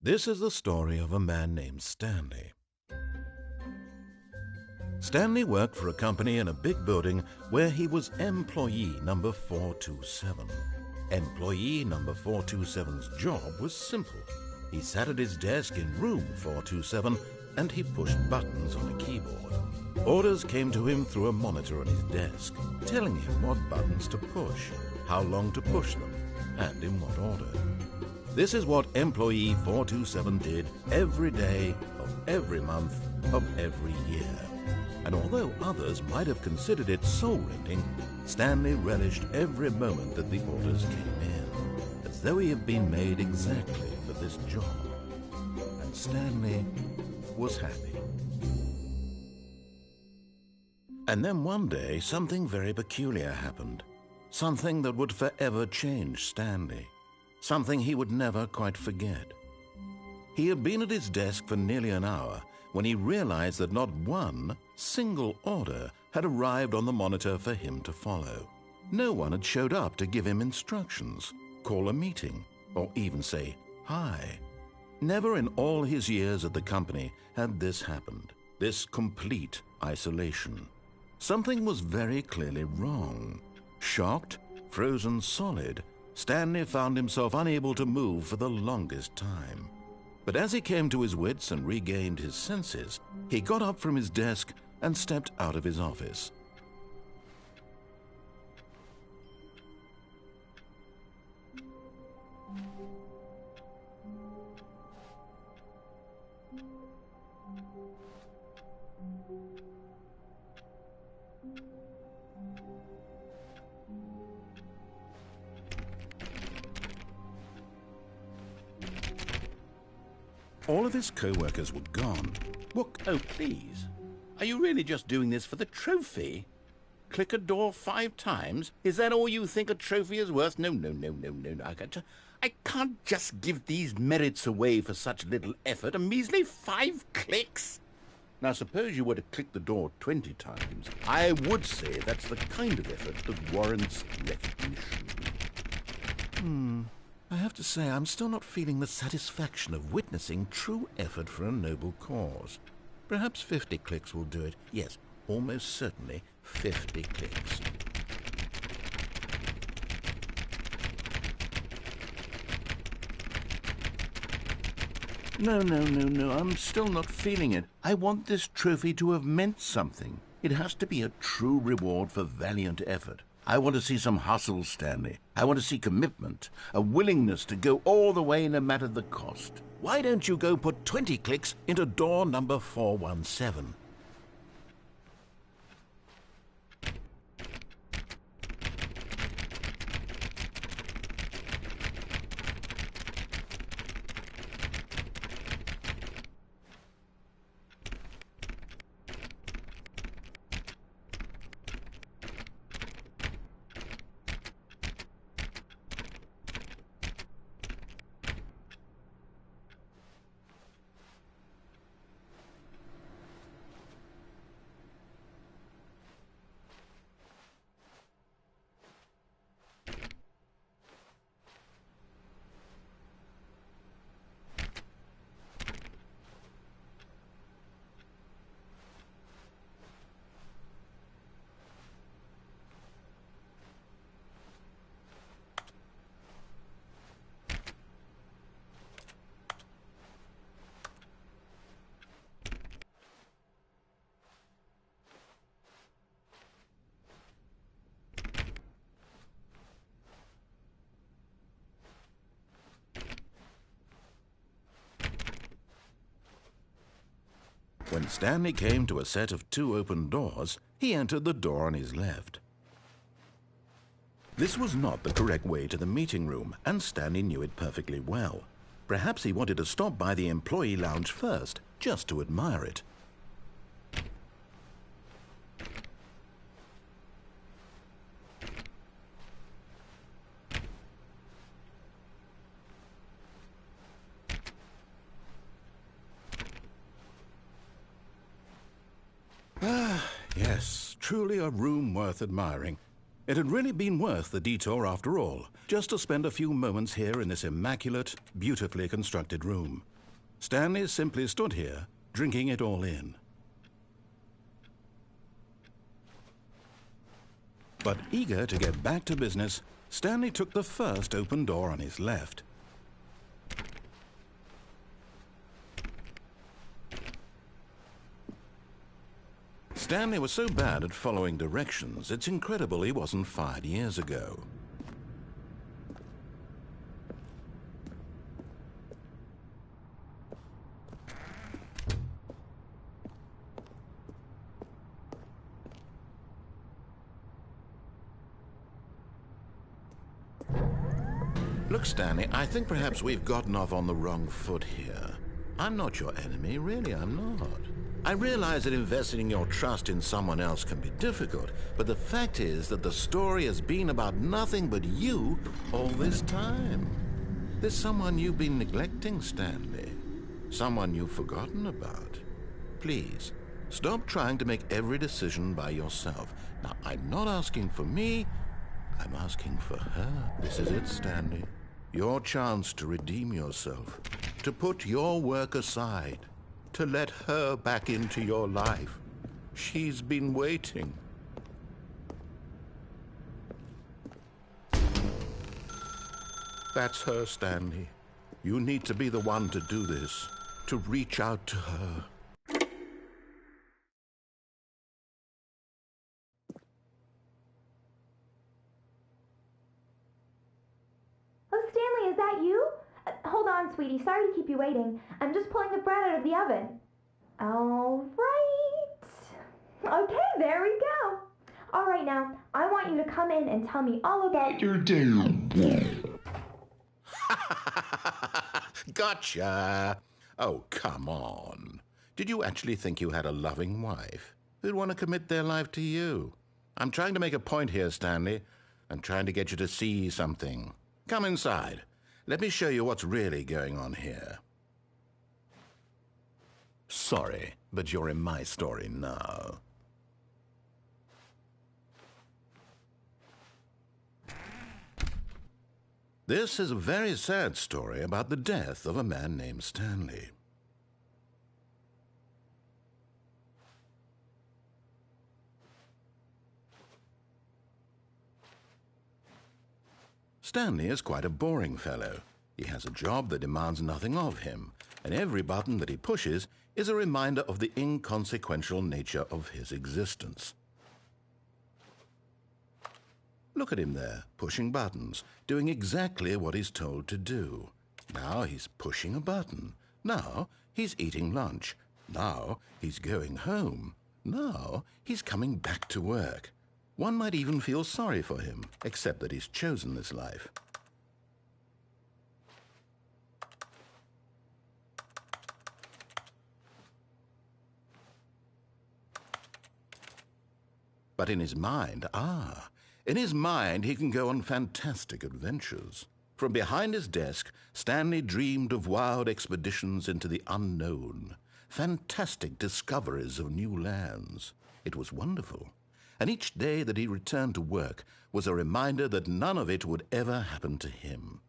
This is the story of a man named Stanley. Stanley worked for a company in a big building where he was employee number 427. Employee number 427's job was simple. He sat at his desk in room 427 and he pushed buttons on a keyboard. Orders came to him through a monitor on his desk, telling him what buttons to push, how long to push them, and in what order. This is what employee 427 did every day of every month of every year. And although others might have considered it soul-rending, Stanley relished every moment that the orders came in, as though he had been made exactly for this job. And Stanley was happy. And then one day, something very peculiar happened. Something that would forever change Stanley. Something he would never quite forget. He had been at his desk for nearly an hour when he realized that not one single order had arrived on the monitor for him to follow. No one had showed up to give him instructions, call a meeting, or even say hi. Never in all his years at the company had this happened, this complete isolation. Something was very clearly wrong. Shocked, frozen solid, Stanley found himself unable to move for the longest time. But as he came to his wits and regained his senses, he got up from his desk and stepped out of his office. All of his co-workers were gone. Oh, please. Are you really just doing this for the trophy? Click a door 5 times? Is that all you think a trophy is worth? No. I can't just give these merits away for such little effort. A measly 5 clicks? Now, suppose you were to click the door 20 times. I would say that's the kind of effort that warrants recognition. I have to say, I'm still not feeling the satisfaction of witnessing true effort for a noble cause. Perhaps 50 clicks will do it. Yes, almost certainly 50 clicks. No, I'm still not feeling it. I want this trophy to have meant something. It has to be a true reward for valiant effort. I want to see some hustle, Stanley. I want to see commitment, a willingness to go all the way no matter the cost. Why don't you go put 20 clicks into door number 417? When Stanley came to a set of 2 open doors, he entered the door on his left. This was not the correct way to the meeting room, and Stanley knew it perfectly well. Perhaps he wanted to stop by the employee lounge first, just to admire it. Yes, truly a room worth admiring. It had really been worth the detour after all, just to spend a few moments here in this immaculate, beautifully constructed room. Stanley simply stood here, drinking it all in. But eager to get back to business, Stanley took the first open door on his left. Stanley was so bad at following directions, it's incredible he wasn't fired years ago. Look, Stanley, I think perhaps we've gotten off on the wrong foot here. I'm not your enemy, really, I'm not. I realize that investing your trust in someone else can be difficult, but the fact is that the story has been about nothing but you all this time. There's someone you've been neglecting, Stanley. Someone you've forgotten about. Please, stop trying to make every decision by yourself. Now, I'm not asking for me, I'm asking for her. This is it, Stanley. Your chance to redeem yourself, to put your work aside, to let her back into your life. She's been waiting. That's her, Stanley. You need to be the one to do this, to reach out to her. Oh, Stanley, is that you? Hold on, sweetie. Sorry to keep you waiting. I'm just pulling the bread out of the oven. All right. Okay, there we go. All right, now, I want you to come in and tell me all about your day. Gotcha. Oh, come on. Did you actually think you had a loving wife who'd want to commit their life to you? I'm trying to make a point here, Stanley. I'm trying to get you to see something. Come inside. Let me show you what's really going on here. Sorry, but you're in my story now. This is a very sad story about the death of a man named Stanley. Stanley is quite a boring fellow. He has a job that demands nothing of him, and every button that he pushes is a reminder of the inconsequential nature of his existence. Look at him there, pushing buttons, doing exactly what he's told to do. Now he's pushing a button. Now he's eating lunch. Now he's going home. Now he's coming back to work. One might even feel sorry for him, except that he's chosen this life. But in his mind, in his mind he can go on fantastic adventures. From behind his desk, Stanley dreamed of wild expeditions into the unknown, fantastic discoveries of new lands. It was wonderful. And each day that he returned to work was a reminder that none of it would ever happen to him.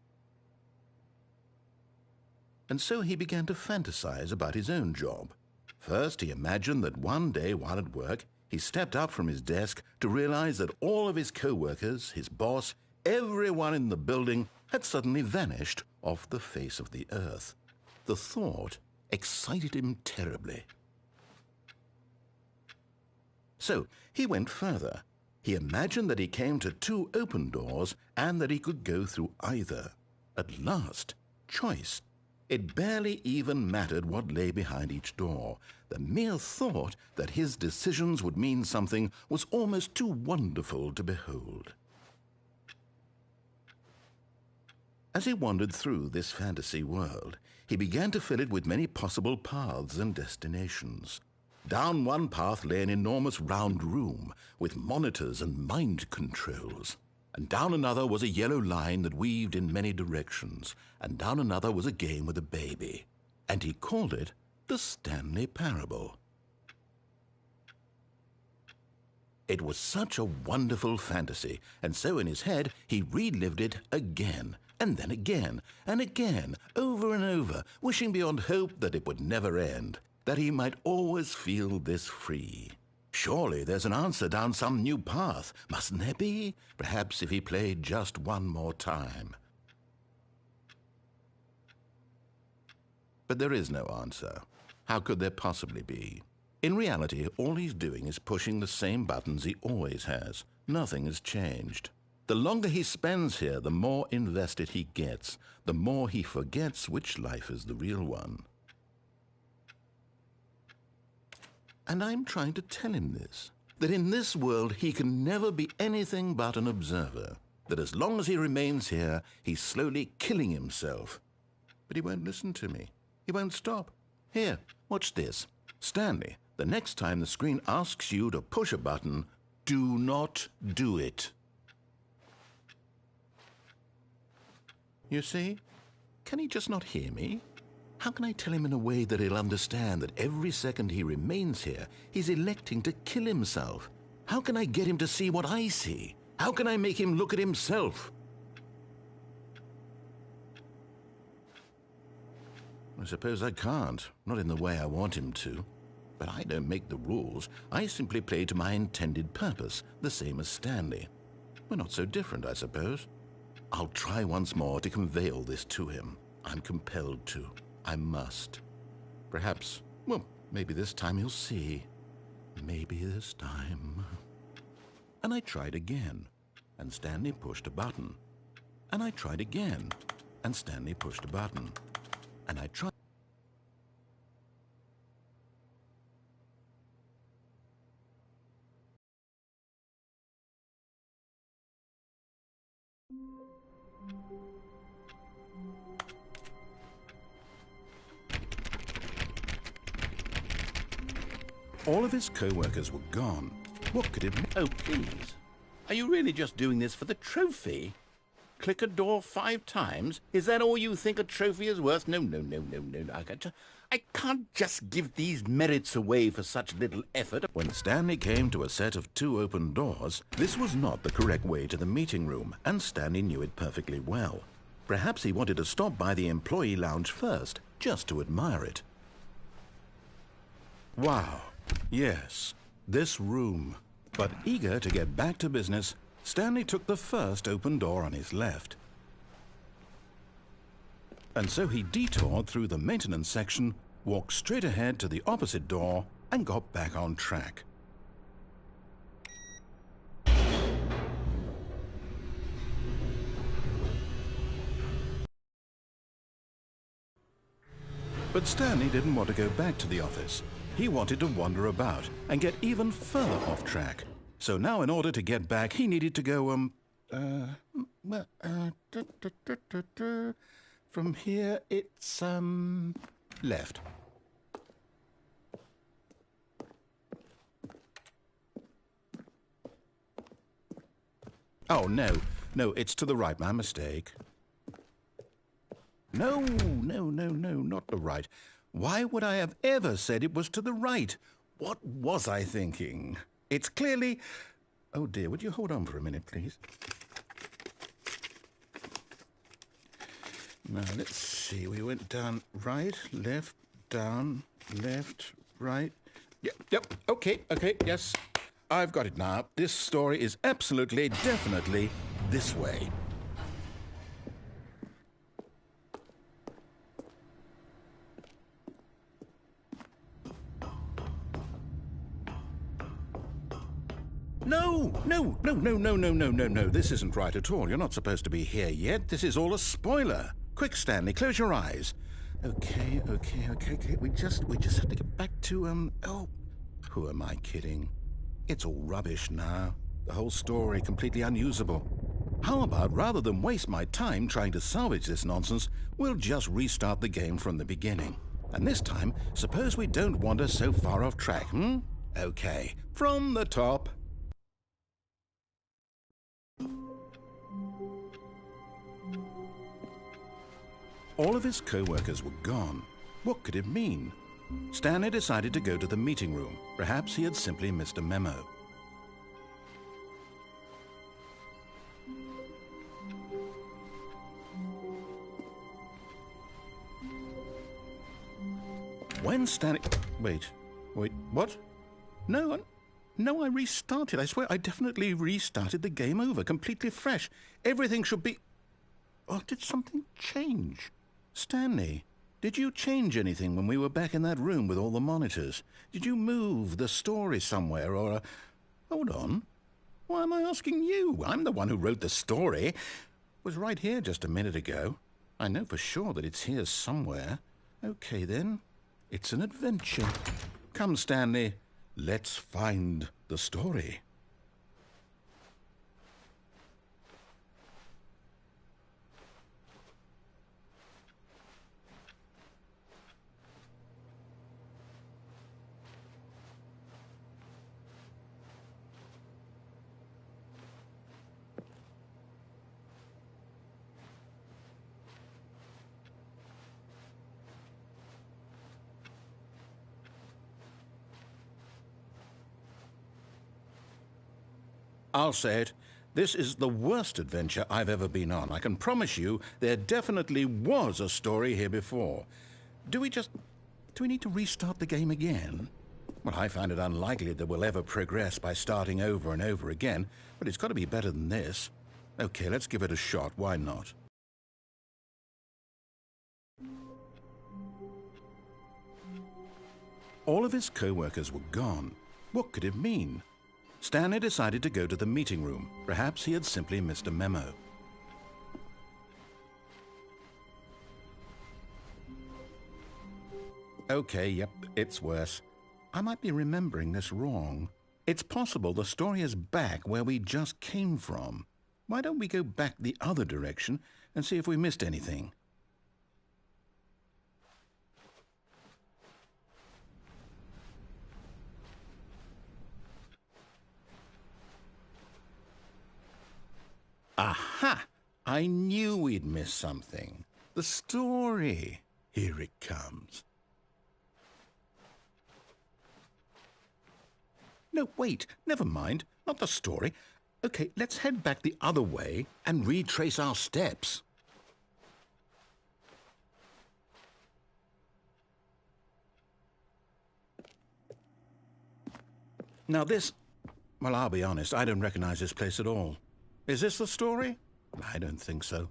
And so he began to fantasize about his own job. First, he imagined that one day while at work, he stepped up from his desk to realize that all of his co-workers, his boss, everyone in the building had suddenly vanished off the face of the earth. The thought excited him terribly. So he went further. He imagined that he came to two open doors and that he could go through either. At last, choice. It barely even mattered what lay behind each door. The mere thought that his decisions would mean something was almost too wonderful to behold. As he wandered through this fantasy world, he began to fill it with many possible paths and destinations. Down one path lay an enormous round room with monitors and mind controls. And down another was a yellow line that weaved in many directions. And down another was a game with a baby. And he called it the Stanley Parable. It was such a wonderful fantasy, and so in his head he relived it again and then again, and again, over and over, wishing beyond hope that it would never end, that he might always feel this free. Surely there's an answer down some new path, mustn't there be? Perhaps if he played just one more time. But there is no answer. How could there possibly be? In reality, all he's doing is pushing the same buttons he always has. Nothing has changed. The longer he spends here, the more invested he gets, the more he forgets which life is the real one. And I'm trying to tell him this, that in this world he can never be anything but an observer, that as long as he remains here, he's slowly killing himself. But he won't listen to me. He won't stop. Here, watch this. Stanley, the next time the screen asks you to push a button, do not do it. You see? Can he just not hear me? How can I tell him in a way that he'll understand that every second he remains here, he's electing to kill himself? How can I get him to see what I see? How can I make him look at himself? I suppose I can't, not in the way I want him to. But I don't make the rules. I simply play to my intended purpose, the same as Stanley. We're not so different, I suppose. I'll try once more to convey all this to him. I'm compelled to. I must. Perhaps, well, maybe this time he'll see. Maybe this time. And I tried again, and Stanley pushed a button. And I tried again, and Stanley pushed a button. And I tried. All of his co-workers were gone. What could it mean? Oh, please. Are you really just doing this for the trophy? Click a door 5 times? Is that all you think a trophy is worth? No. I can't just give these merits away for such little effort. When Stanley came to a set of 2 open doors, this was not the correct way to the meeting room, and Stanley knew it perfectly well. Perhaps he wanted to stop by the employee lounge first, just to admire it. Wow. Yes, this room. But eager to get back to business, Stanley took the first open door on his left. And so he detoured through the maintenance section, walked straight ahead to the opposite door, and got back on track. But Stanley didn't want to go back to the office. He wanted to wander about and get even further off track. So now in order to get back, he needed to go, from here it's, left. Oh, no, it's to the right, my mistake. No, not the right. Why would I have ever said it was to the right? What was I thinking? It's clearly... Oh dear, would you hold on for a minute, please? Now, let's see. We went down right, left, down, left, right. Yep, okay, yes. I've got it now. This story is absolutely, definitely this way. No. This isn't right at all. You're not supposed to be here yet. This is all a spoiler. Quick, Stanley, close your eyes. Okay. We just have to get back to, oh, who am I kidding? It's all rubbish now. The whole story completely unusable. How about, rather than waste my time trying to salvage this nonsense, we'll just restart the game from the beginning. And this time, suppose we don't wander so far off track, Okay, from the top. All of his co-workers were gone. What could it mean? Stanley decided to go to the meeting room. Perhaps he had simply missed a memo. When Stanley... Wait, what? No, I restarted. I swear I definitely restarted the game over, completely fresh. Everything should be... Oh, did something change? Stanley, did you change anything when we were back in that room with all the monitors? Did you move the story somewhere or... Hold on. Why am I asking you? I'm the one who wrote the story. It was right here just a minute ago. I know for sure that it's here somewhere. Okay, then. It's an adventure. Come, Stanley. Let's find the story. I'll say it. This is the worst adventure I've ever been on. I can promise you there definitely was a story here before. Do we need to restart the game again? Well, I find it unlikely that we'll ever progress by starting over and over again, but it's got to be better than this. Okay, let's give it a shot. Why not? All of his co-workers were gone. What could it mean? Stanley decided to go to the meeting room. Perhaps he had simply missed a memo. Okay, yep, it's worse. I might be remembering this wrong. It's possible the story is back where we just came from. Why don't we go back the other direction and see if we missed anything? Aha! I knew we'd miss something. The story. Here it comes. No, wait. Never mind. Not the story. Okay, let's head back the other way and retrace our steps. Now this... Well, I'll be honest. I don't recognize this place at all. Is this the story? I don't think so.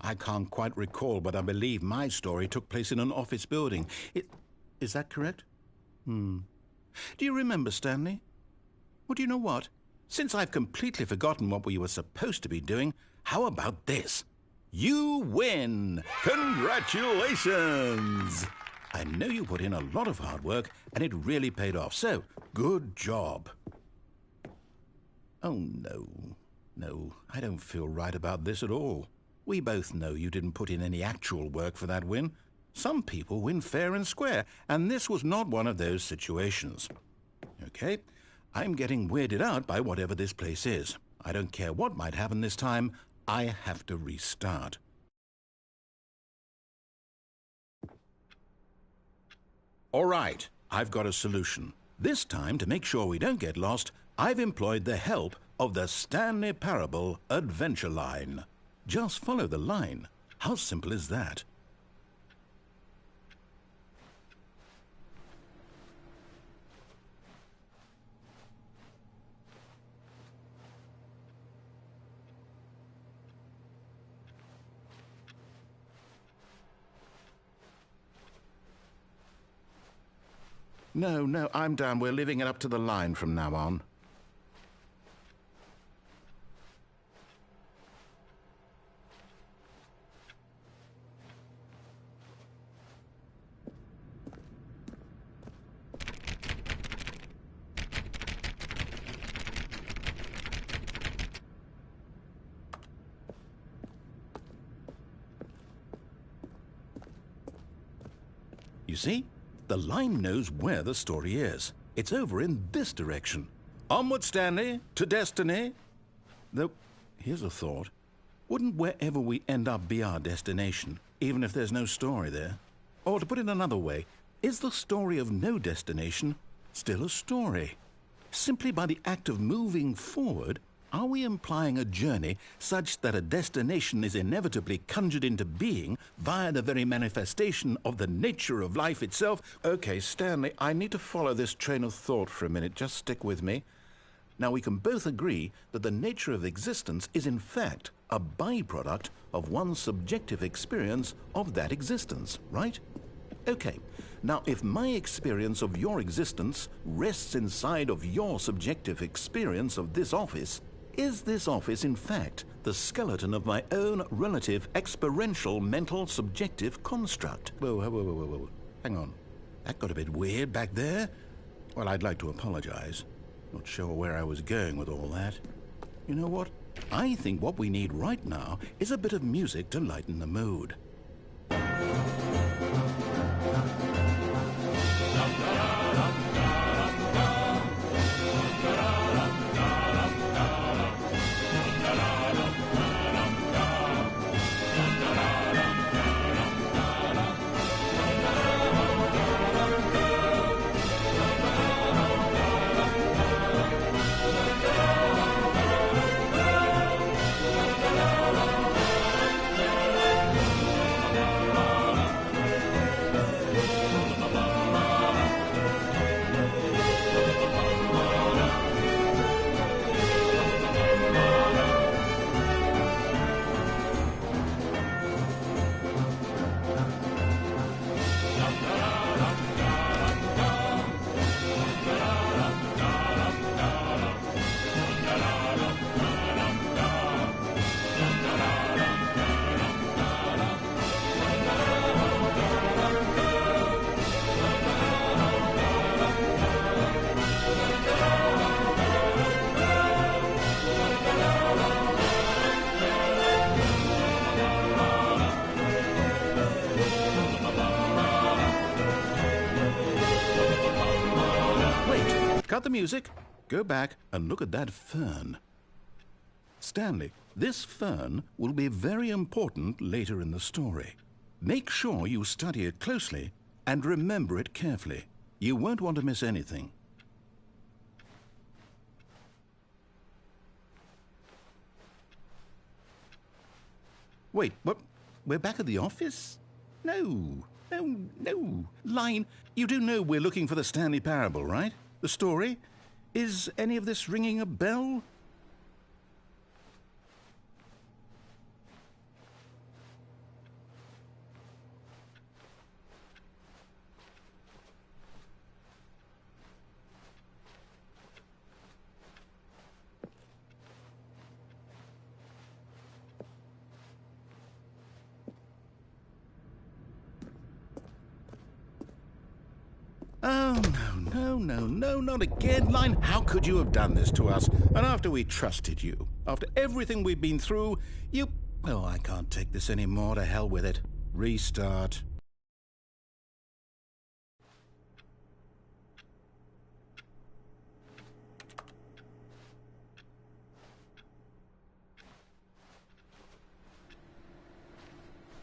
I can't quite recall, but I believe my story took place in an office building. Is that correct? Do you remember, Stanley? Well, do you know what? Since I've completely forgotten what we were supposed to be doing, how about this? You win! Congratulations! I know you put in a lot of hard work, and it really paid off, so good job. Oh, no. No, I don't feel right about this at all. We both know you didn't put in any actual work for that win. Some people win fair and square, and this was not one of those situations. Okay, I'm getting weirded out by whatever this place is. I don't care what might happen this time. I have to restart. All right, I've got a solution. This time, to make sure we don't get lost, I've employed the help of the Stanley Parable Adventure Line. Just follow the line. How simple is that? No, I'm down. We're leaving it up to the line from now on. You see? The line knows where the story is. It's over in this direction. Onward, Stanley, to destiny. Though, here's a thought. Wouldn't wherever we end up be our destination, even if there's no story there? Or to put it another way, is the story of no destination still a story? Simply by the act of moving forward, Are we implying a journey such that a destination is inevitably conjured into being via the very manifestation of the nature of life itself? Okay, Stanley, I need to follow this train of thought for a minute. Just stick with me. Now, we can both agree that the nature of existence is in fact a byproduct of one's subjective experience of that existence, right? Okay, now if my experience of your existence rests inside of your subjective experience of this office, is this office in fact the skeleton of my own relative experiential mental subjective construct? Whoa. Hang on. That got a bit weird back there. Well, I'd like to apologize. Not sure where I was going with all that. You know what? I think what we need right now is a bit of music to lighten the mood. Cut the music, go back and look at that fern. Stanley, this fern will be very important later in the story. Make sure you study it closely and remember it carefully. You won't want to miss anything. Wait, what? We're back at the office? No. Line, you do know we're looking for the Stanley Parable, right? The story? Is any of this ringing a bell? Oh, no, not again, Line. How could you have done this to us? And after we trusted you, after everything we've been through, you... Oh, I can't take this anymore. To hell with it. Restart.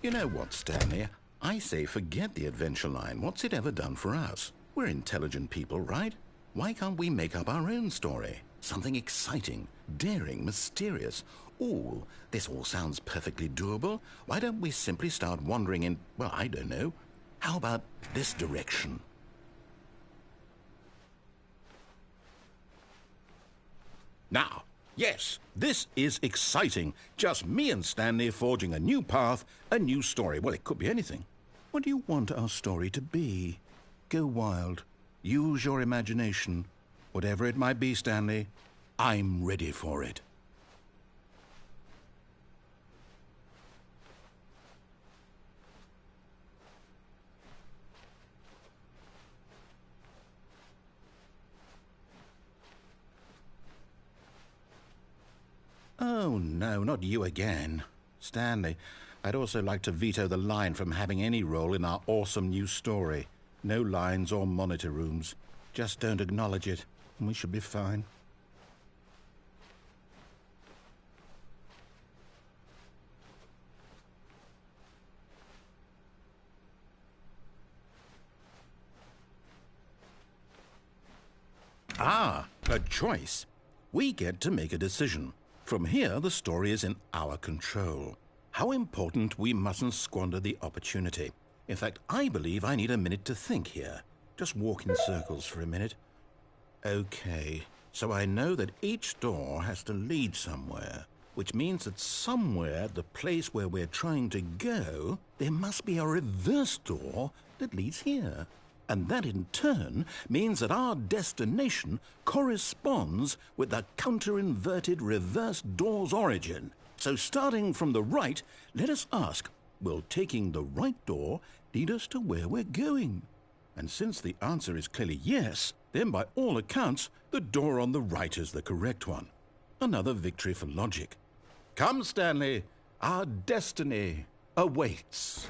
You know what, Stanley? I say forget the adventure line. What's it ever done for us? We're intelligent people, right? Why can't we make up our own story? Something exciting, daring, mysterious. Ooh, this all sounds perfectly doable. Why don't we simply start wandering in, well, I don't know. How about this direction? Now, yes, this is exciting. Just me and Stanley forging a new path, a new story. Well, it could be anything. What do you want our story to be? Go wild. Use your imagination. Whatever it might be, Stanley, I'm ready for it. Oh, no, not you again. Stanley, I'd also like to veto the line from having any role in our awesome new story. No lines or monitor rooms. Just don't acknowledge it, and we should be fine. Ah, a choice. We get to make a decision. From here, the story is in our control. How important we mustn't squander the opportunity. In fact, I believe I need a minute to think here. Just walk in circles for a minute. Okay, so I know that each door has to lead somewhere, which means that somewhere, the place where we're trying to go, there must be a reverse door that leads here. And that in turn means that our destination corresponds with the counter-inverted reverse door's origin. So starting from the right, let us ask, will taking the right door lead us to where we're going? And since the answer is clearly yes, then by all accounts, the door on the right is the correct one. Another victory for logic. Come, Stanley, our destiny awaits.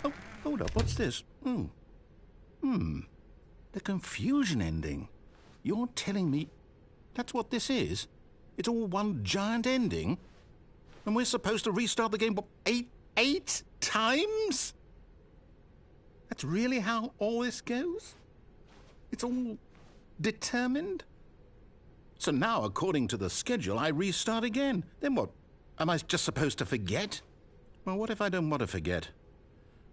Oh, hold up, what's this? The confusion ending. You're telling me that's what this is? It's all one giant ending? And we're supposed to restart the game, what, eight times? That's really how all this goes? It's all determined? So now, according to the schedule, I restart again. Then what? Am I just supposed to forget? Well, what if I don't want to forget?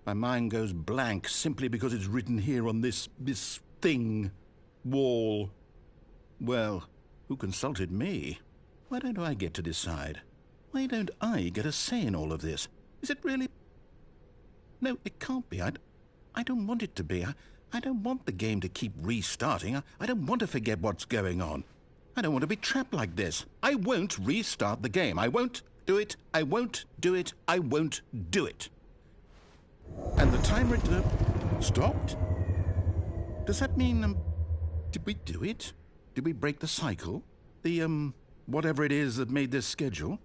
My mind goes blank simply because it's written here on this thing, wall. Well, who consulted me? Why don't I get to decide? Why don't I get a say in all of this? Is it really? No, it can't be. I don't want it to be. I don't want the game to keep restarting. I don't want to forget what's going on. I don't want to be trapped like this. I won't restart the game. I won't do it. I won't do it. I won't do it. And the timer stopped? Does that mean, did we do it? Did we break the cycle? The, whatever it is that made this schedule?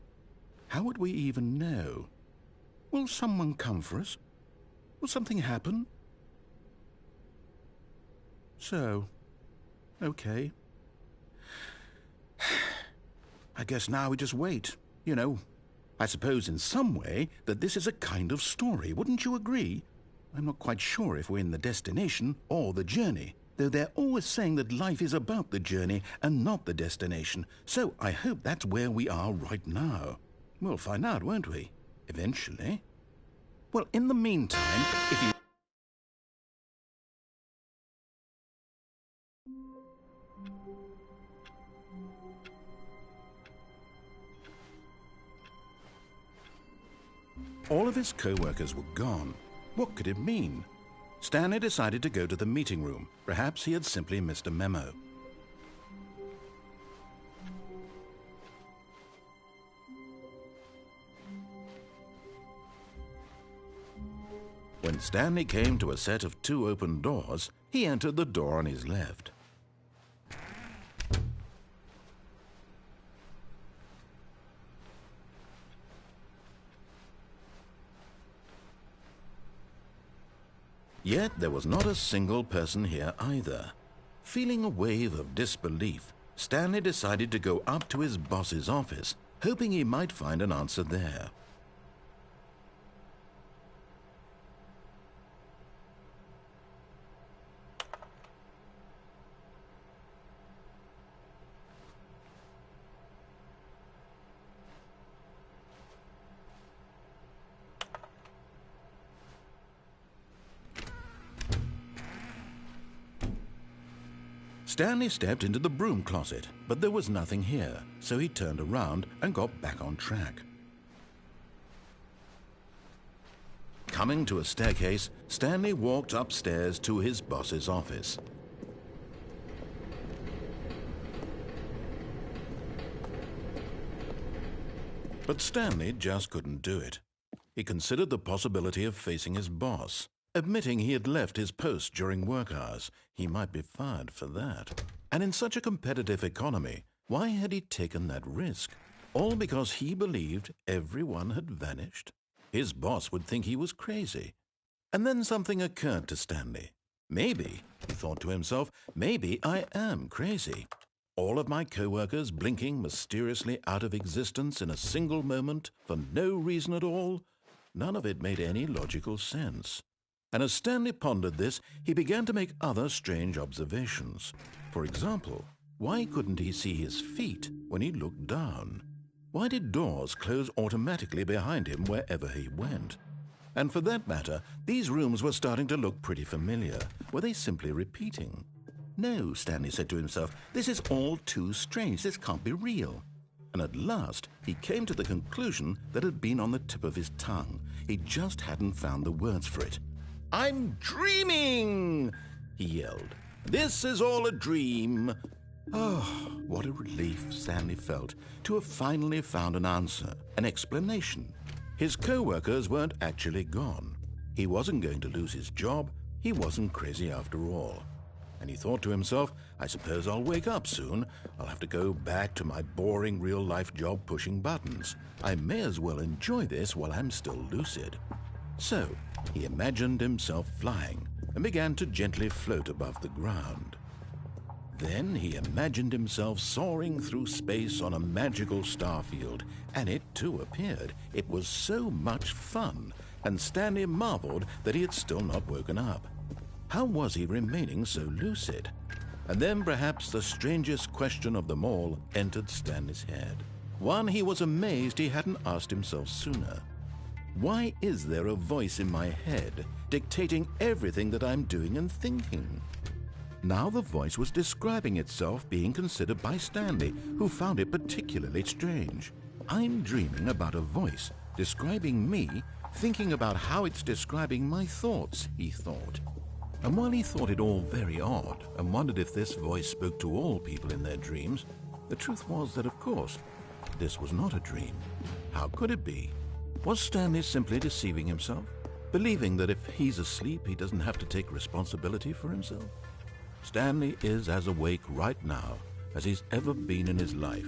How would we even know? Will someone come for us? Will something happen? So, okay. I guess now we just wait, you know. I suppose in some way that this is a kind of story, wouldn't you agree? I'm not quite sure if we're in the destination or the journey, though they're always saying that life is about the journey and not the destination, so I hope that's where we are right now. We'll find out, won't we? Eventually. Well, in the meantime, if you... All of his co-workers were gone. What could it mean? Stanley decided to go to the meeting room. Perhaps he had simply missed a memo. When Stanley came to a set of 2 open doors, he entered the door on his left. Yet there was not a single person here either. Feeling a wave of disbelief, Stanley decided to go up to his boss's office, hoping he might find an answer there. Stanley stepped into the broom closet, but there was nothing here, so he turned around and got back on track. Coming to a staircase, Stanley walked upstairs to his boss's office. But Stanley just couldn't do it. He considered the possibility of facing his boss. Admitting he had left his post during work hours, he might be fired for that. And in such a competitive economy, why had he taken that risk? All because he believed everyone had vanished? His boss would think he was crazy. And then something occurred to Stanley. Maybe, he thought to himself, maybe I am crazy. All of my co-workers blinking mysteriously out of existence in a single moment for no reason at all? None of it made any logical sense. And as Stanley pondered this, he began to make other strange observations. For example, why couldn't he see his feet when he looked down? Why did doors close automatically behind him wherever he went? And for that matter, these rooms were starting to look pretty familiar. Were they simply repeating? No, Stanley said to himself, this is all too strange. This can't be real. And at last, he came to the conclusion that had been on the tip of his tongue. He just hadn't found the words for it. "I'm dreaming!" he yelled. "This is all a dream." Oh, what a relief Stanley felt to have finally found an answer, an explanation. His co-workers weren't actually gone. He wasn't going to lose his job. He wasn't crazy after all. And he thought to himself, I suppose I'll wake up soon. I'll have to go back to my boring real-life job pushing buttons. I may as well enjoy this while I'm still lucid. So he imagined himself flying and began to gently float above the ground. Then he imagined himself soaring through space on a magical starfield, and it too appeared. It was so much fun, and Stanley marveled that he had still not woken up. How was he remaining so lucid? And then perhaps the strangest question of them all entered Stanley's head. One he was amazed he hadn't asked himself sooner. Why is there a voice in my head dictating everything that I'm doing and thinking? Now the voice was describing itself being considered by Stanley, who found it particularly strange. I'm dreaming about a voice describing me, thinking about how it's describing my thoughts, he thought. And while he thought it all very odd and wondered if this voice spoke to all people in their dreams, the truth was that, of course, this was not a dream. How could it be? Was Stanley simply deceiving himself, believing that if he's asleep, he doesn't have to take responsibility for himself? Stanley is as awake right now as he's ever been in his life.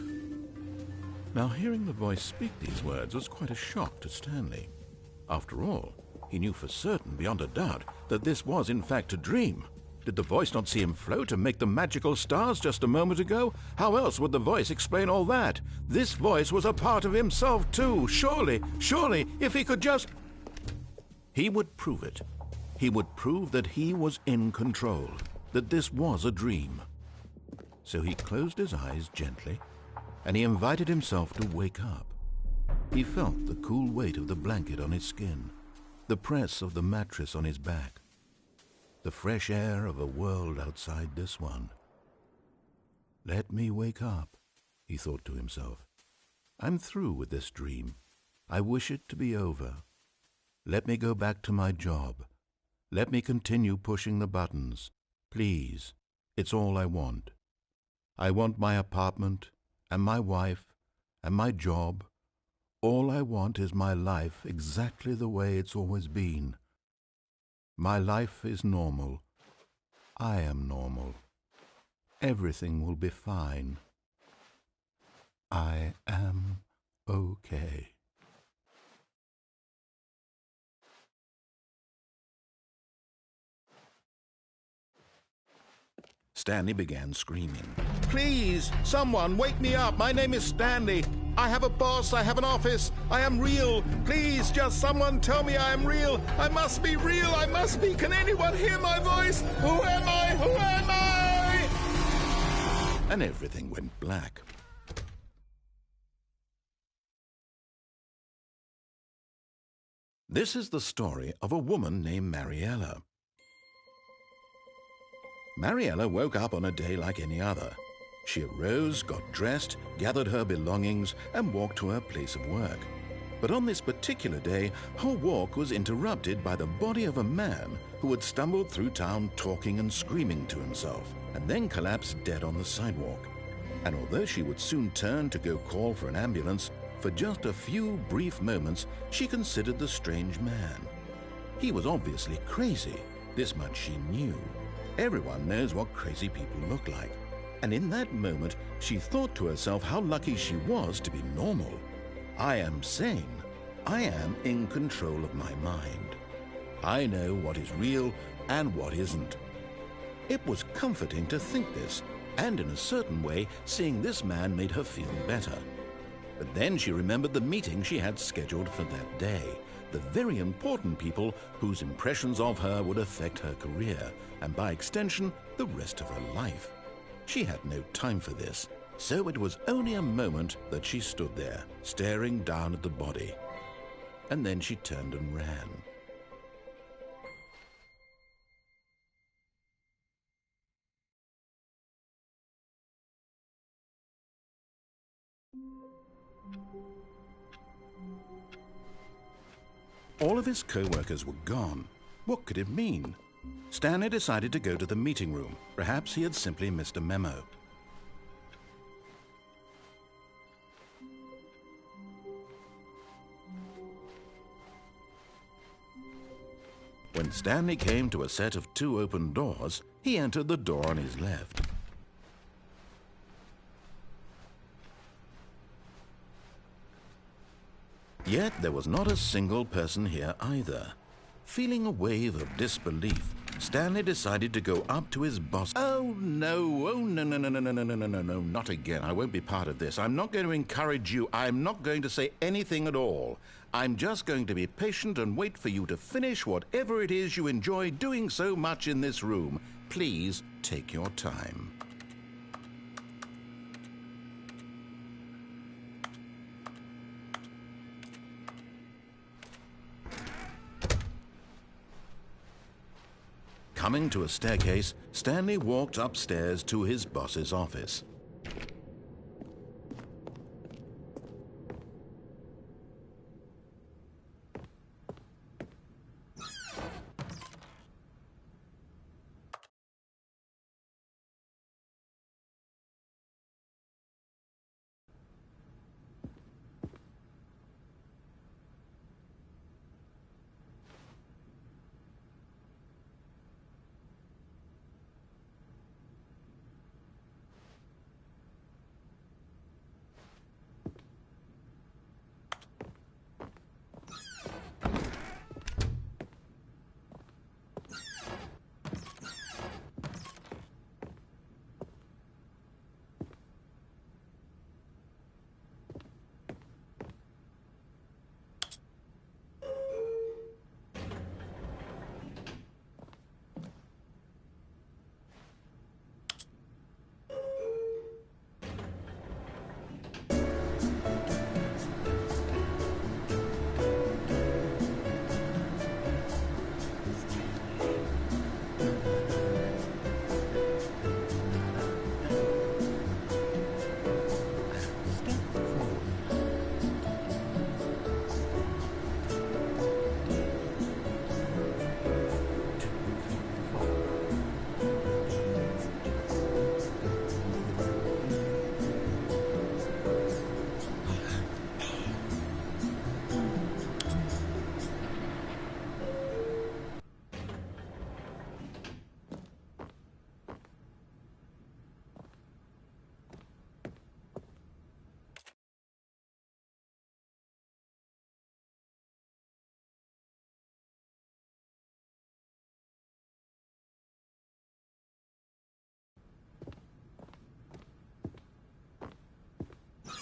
Now, hearing the voice speak these words was quite a shock to Stanley. After all, he knew for certain, beyond a doubt, that this was in fact a dream. Did the voice not see him float and make the magical stars just a moment ago? How else would the voice explain all that? This voice was a part of himself too. Surely, if he could just... He would prove it. He would prove that he was in control, that this was a dream. So he closed his eyes gently, and he invited himself to wake up. He felt the cool weight of the blanket on his skin, the press of the mattress on his back, the fresh air of a world outside this one. Let me wake up, he thought to himself. I'm through with this dream. I wish it to be over. Let me go back to my job. Let me continue pushing the buttons. Please, it's all I want. I want my apartment and my wife and my job. All I want is my life exactly the way it's always been. My life is normal. I am normal. Everything will be fine. I am okay. Stanley began screaming. Please, someone, wake me up. My name is Stanley. I have a boss. I have an office. I am real. Please, just someone tell me I am real. I must be real. I must be. Can anyone hear my voice? Who am I? Who am I? And everything went black. This is the story of a woman named Mariella. Mariella woke up on a day like any other. She arose, got dressed, gathered her belongings, and walked to her place of work. But on this particular day, her walk was interrupted by the body of a man who had stumbled through town talking and screaming to himself, and then collapsed dead on the sidewalk. And although she would soon turn to go call for an ambulance, for just a few brief moments she considered the strange man. He was obviously crazy. This much she knew. Everyone knows what crazy people look like. And in that moment, she thought to herself how lucky she was to be normal. I am sane. I am in control of my mind. I know what is real and what isn't. It was comforting to think this, and in a certain way, seeing this man made her feel better. But then she remembered the meeting she had scheduled for that day, the very important people whose impressions of her would affect her career, and by extension, the rest of her life. She had no time for this, so it was only a moment that she stood there, staring down at the body. And then she turned and ran. All of his co-workers were gone. What could it mean? Stanley decided to go to the meeting room. Perhaps he had simply missed a memo. When Stanley came to a set of 2 open doors, he entered the door on his left. Yet there was not a single person here either. Feeling a wave of disbelief, Stanley decided to go up to his boss. Oh no, no, not again. I won't be part of this. I'm not going to encourage you. I'm not going to say anything at all. I'm just going to be patient and wait for you to finish whatever it is you enjoy doing so much in this room. Please take your time. Coming to a staircase, Stanley walked upstairs to his boss's office.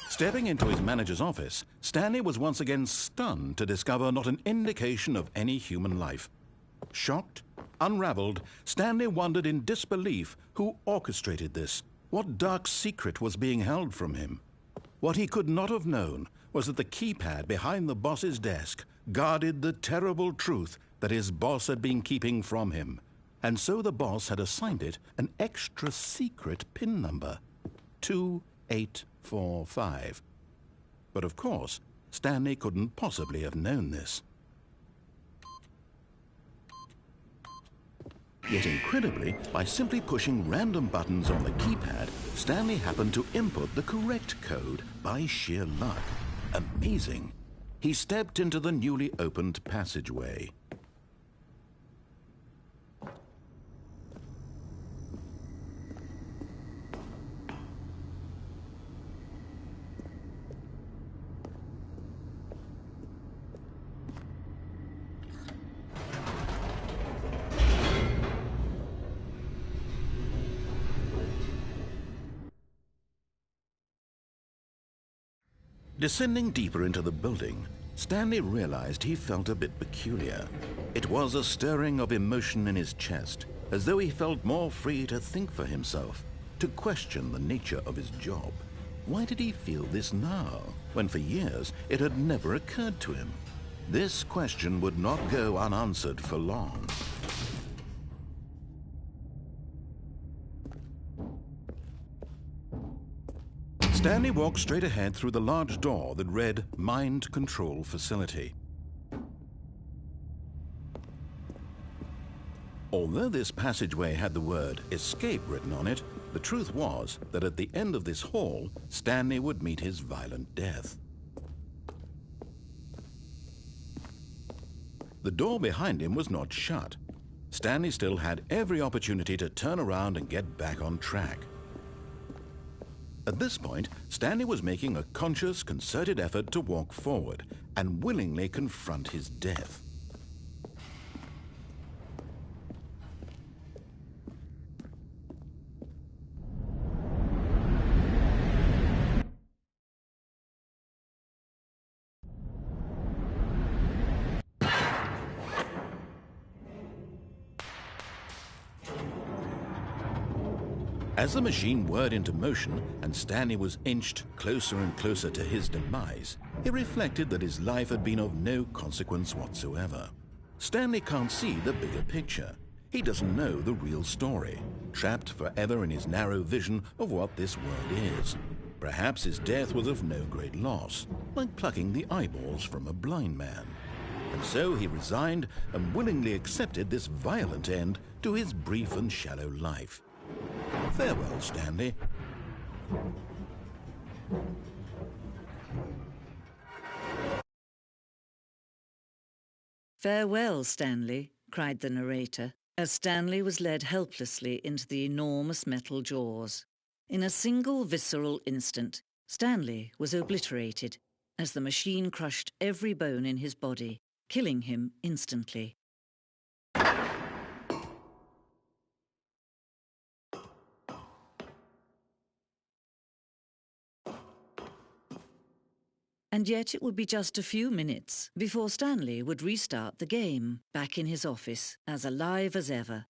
Stepping into his manager's office, Stanley was once again stunned to discover not an indication of any human life. Shocked, unraveled, Stanley wondered in disbelief who orchestrated this. What dark secret was being held from him? What he could not have known was that the keypad behind the boss's desk guarded the terrible truth that his boss had been keeping from him. And so the boss had assigned it an extra secret PIN number, 2845. But of course, Stanley couldn't possibly have known this. Yet incredibly, by simply pushing random buttons on the keypad, Stanley happened to input the correct code by sheer luck. Amazing. He stepped into the newly opened passageway. Descending deeper into the building, Stanley realized he felt a bit peculiar. It was a stirring of emotion in his chest, as though he felt more free to think for himself, to question the nature of his job. Why did he feel this now, when for years it had never occurred to him? This question would not go unanswered for long. Stanley walked straight ahead through the large door that read Mind Control Facility. Although this passageway had the word Escape written on it, the truth was that at the end of this hall, Stanley would meet his violent death. The door behind him was not shut. Stanley still had every opportunity to turn around and get back on track. At this point, Stanley was making a conscious, concerted effort to walk forward and willingly confront his death. As the machine whirred into motion and Stanley was inched closer and closer to his demise, he reflected that his life had been of no consequence whatsoever. Stanley can't see the bigger picture. He doesn't know the real story, trapped forever in his narrow vision of what this world is. Perhaps his death was of no great loss, like plucking the eyeballs from a blind man. And so he resigned and willingly accepted this violent end to his brief and shallow life. Farewell, Stanley. "Farewell, Stanley," cried the narrator, as Stanley was led helplessly into the enormous metal jaws. In a single visceral instant, Stanley was obliterated as the machine crushed every bone in his body, killing him instantly. And yet it would be just a few minutes before Stanley would restart the game, back in his office, as alive as ever.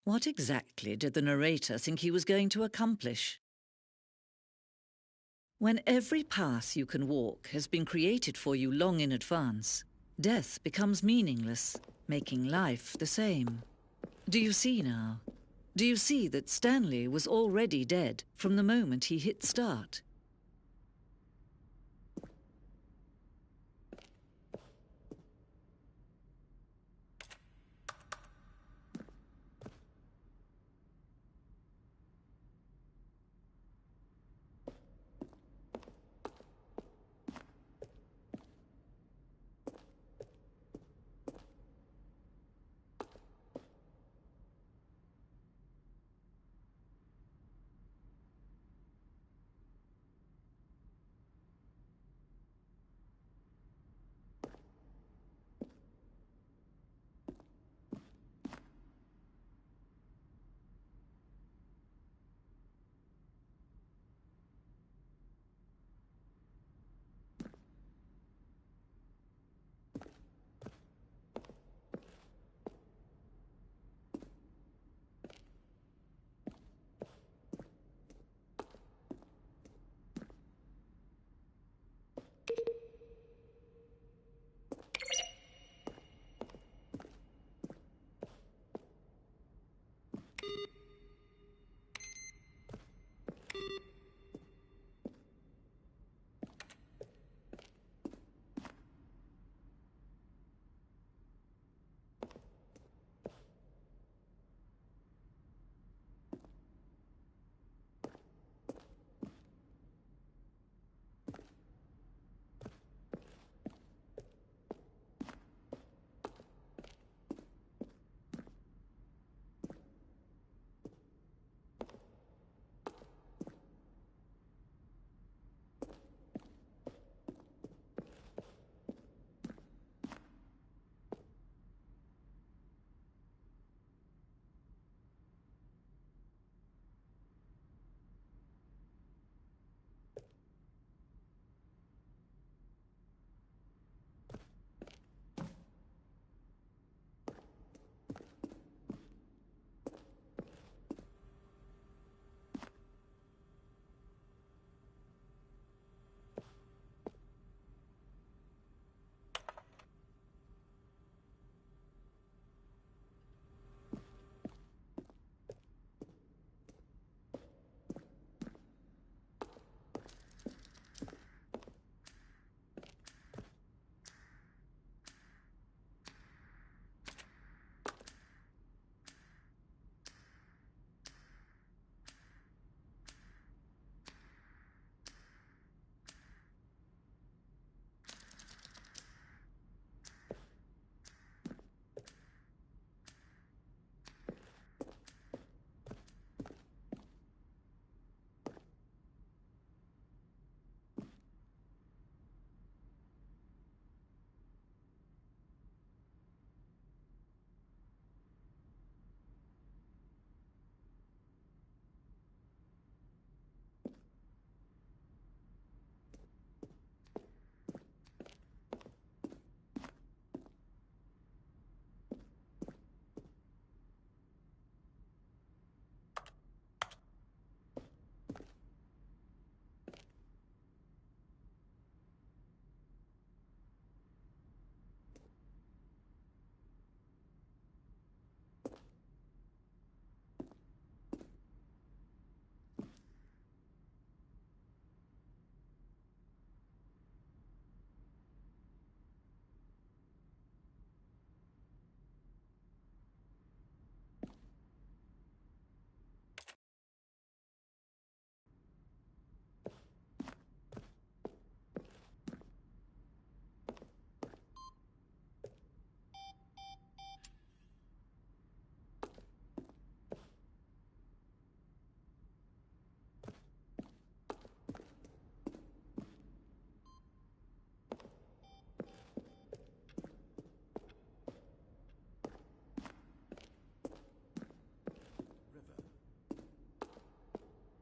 What exactly did the narrator think he was going to accomplish? When every path you can walk has been created for you long in advance, death becomes meaningless, making life the same. Do you see now? Do you see that Stanley was already dead from the moment he hit start?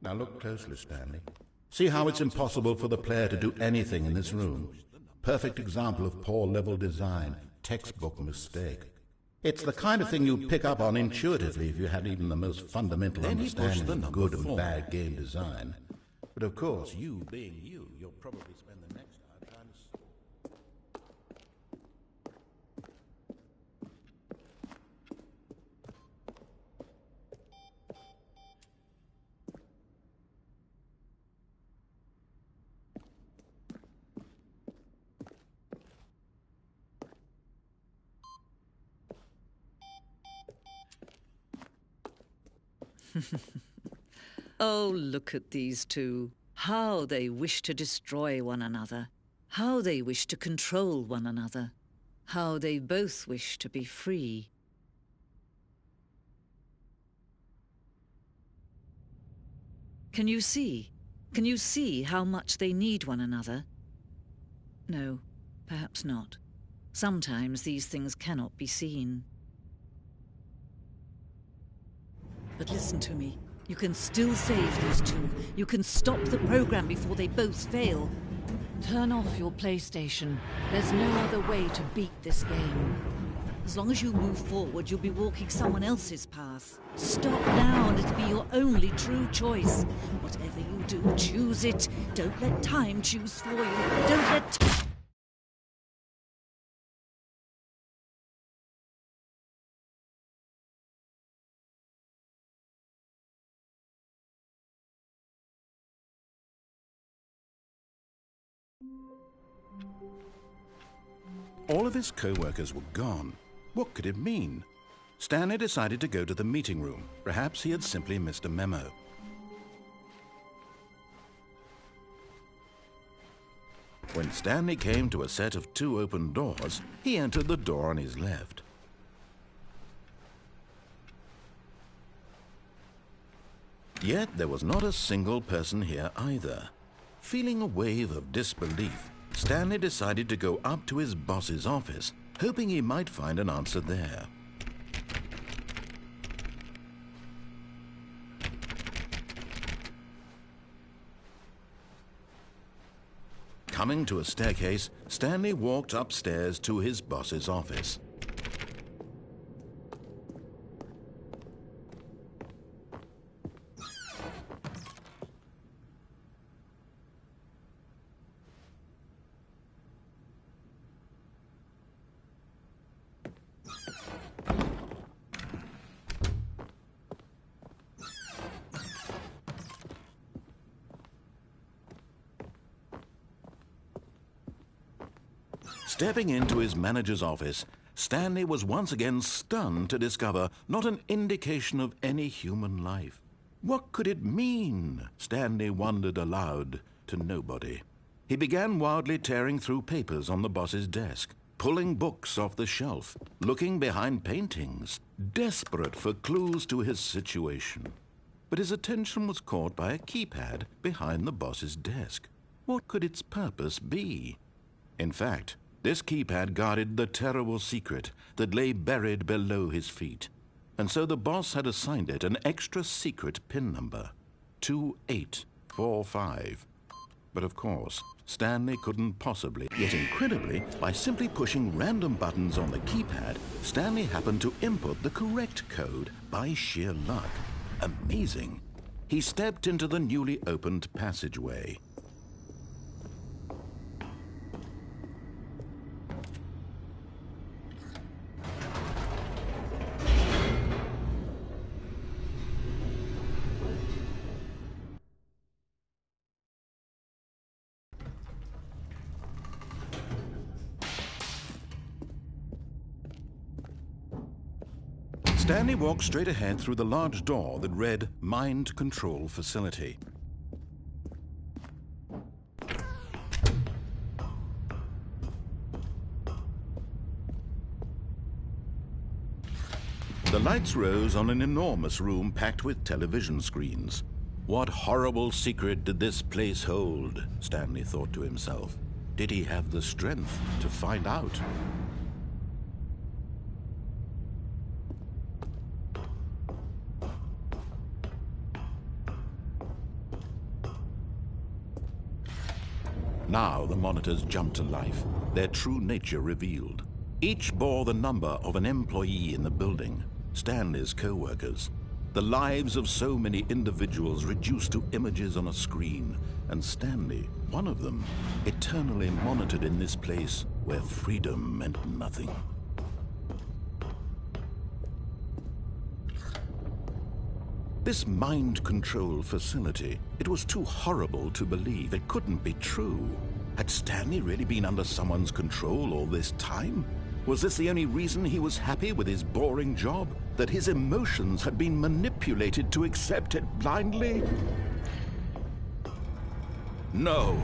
Now look closely, Stanley. See how it's impossible for the player to do anything in this room. Perfect example of poor level design, textbook mistake. It's the kind of thing you'd pick up on intuitively if you had even the most fundamental understanding of good and bad game design. But of course, you being you, you'll probably spend the next hour trying to... Oh, look at these two. How they wish to destroy one another. How they wish to control one another. How they both wish to be free. Can you see? Can you see how much they need one another? No, perhaps not. Sometimes these things cannot be seen. But listen to me. You can still save these two. You can stop the program before they both fail. Turn off your PlayStation. There's no other way to beat this game. As long as you move forward, you'll be walking someone else's path. Stop now and it'll be your only true choice. Whatever you do, choose it. Don't let time choose for you. Don't let... All of his co-workers were gone. What could it mean? Stanley decided to go to the meeting room. Perhaps he had simply missed a memo. When Stanley came to a set of 2 open doors, he entered the door on his left. Yet there was not a single person here either. Feeling a wave of disbelief, Stanley decided to go up to his boss's office, hoping he might find an answer there. Coming to a staircase, Stanley walked upstairs to his boss's office. Stepping into his manager's office, Stanley was once again stunned to discover not an indication of any human life. What could it mean? Stanley wondered aloud to nobody. He began wildly tearing through papers on the boss's desk, pulling books off the shelf, looking behind paintings, desperate for clues to his situation. But his attention was caught by a keypad behind the boss's desk. What could its purpose be? In fact, this keypad guarded the terrible secret that lay buried below his feet. And so the boss had assigned it an extra secret PIN number, 2845. But of course, Stanley couldn't possibly. Yet incredibly, by simply pushing random buttons on the keypad, Stanley happened to input the correct code by sheer luck. Amazing. He stepped into the newly opened passageway. Stanley walked straight ahead through the large door that read Mind Control Facility. The lights rose on an enormous room packed with television screens. What horrible secret did this place hold? Stanley thought to himself. Did he have the strength to find out? Now the monitors jumped to life, their true nature revealed. Each bore the number of an employee in the building, Stanley's co-workers. The lives of so many individuals reduced to images on a screen, and Stanley, one of them, eternally monitored in this place where freedom meant nothing. This mind control facility, it was too horrible to believe. It couldn't be true. Had Stanley really been under someone's control all this time? Was this the only reason he was happy with his boring job? That his emotions had been manipulated to accept it blindly? No,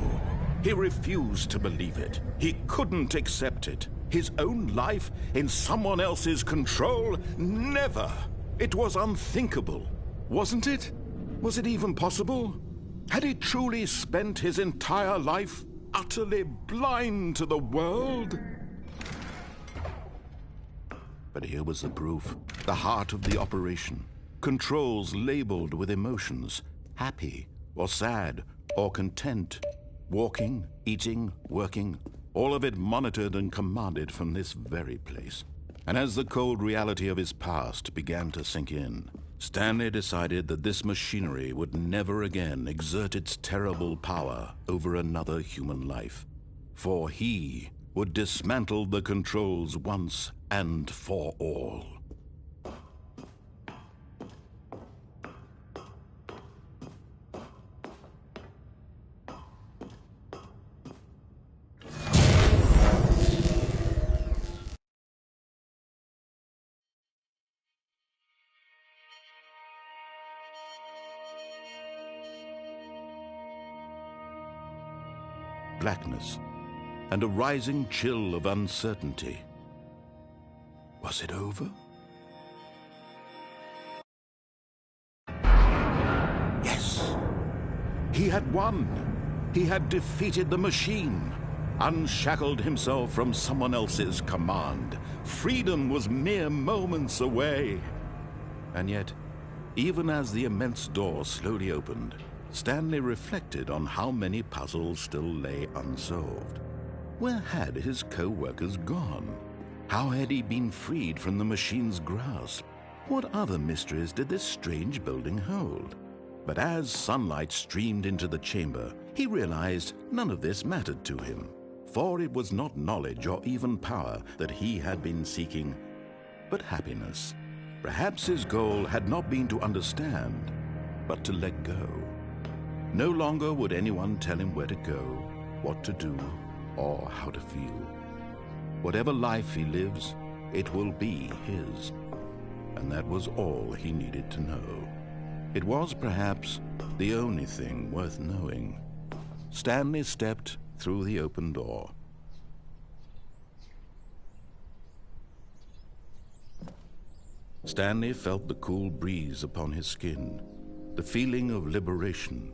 he refused to believe it. He couldn't accept it. His own life in someone else's control? Never! It was unthinkable. Wasn't it? Was it even possible? Had he truly spent his entire life utterly blind to the world? But here was the proof, the heart of the operation. Controls labeled with emotions, happy or sad or content. Walking, eating, working, all of it monitored and commanded from this very place. And as the cold reality of his past began to sink in, Stanley decided that this machinery would never again exert its terrible power over another human life. For he would dismantle the controls once and for all. Blackness and a rising chill of uncertainty. Was it over? Yes! He had won! He had defeated the machine, unshackled himself from someone else's command. Freedom was mere moments away. And yet, even as the immense door slowly opened, Stanley reflected on how many puzzles still lay unsolved. Where had his co-workers gone? How had he been freed from the machine's grasp? What other mysteries did this strange building hold? But as sunlight streamed into the chamber, he realized none of this mattered to him, for it was not knowledge or even power that he had been seeking, but happiness. Perhaps his goal had not been to understand, but to let go. No longer would anyone tell him where to go, what to do, or how to feel. Whatever life he lives, it will be his. And that was all he needed to know. It was perhaps the only thing worth knowing. Stanley stepped through the open door. Stanley felt the cool breeze upon his skin, the feeling of liberation,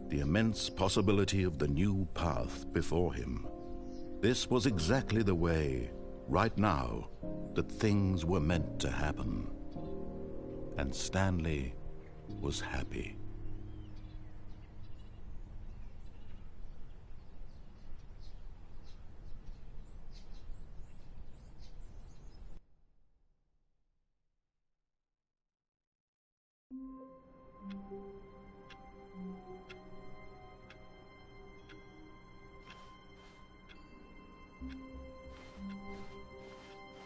the immense possibility of the new path before him. This was exactly the way, right now, that things were meant to happen. And Stanley was happy.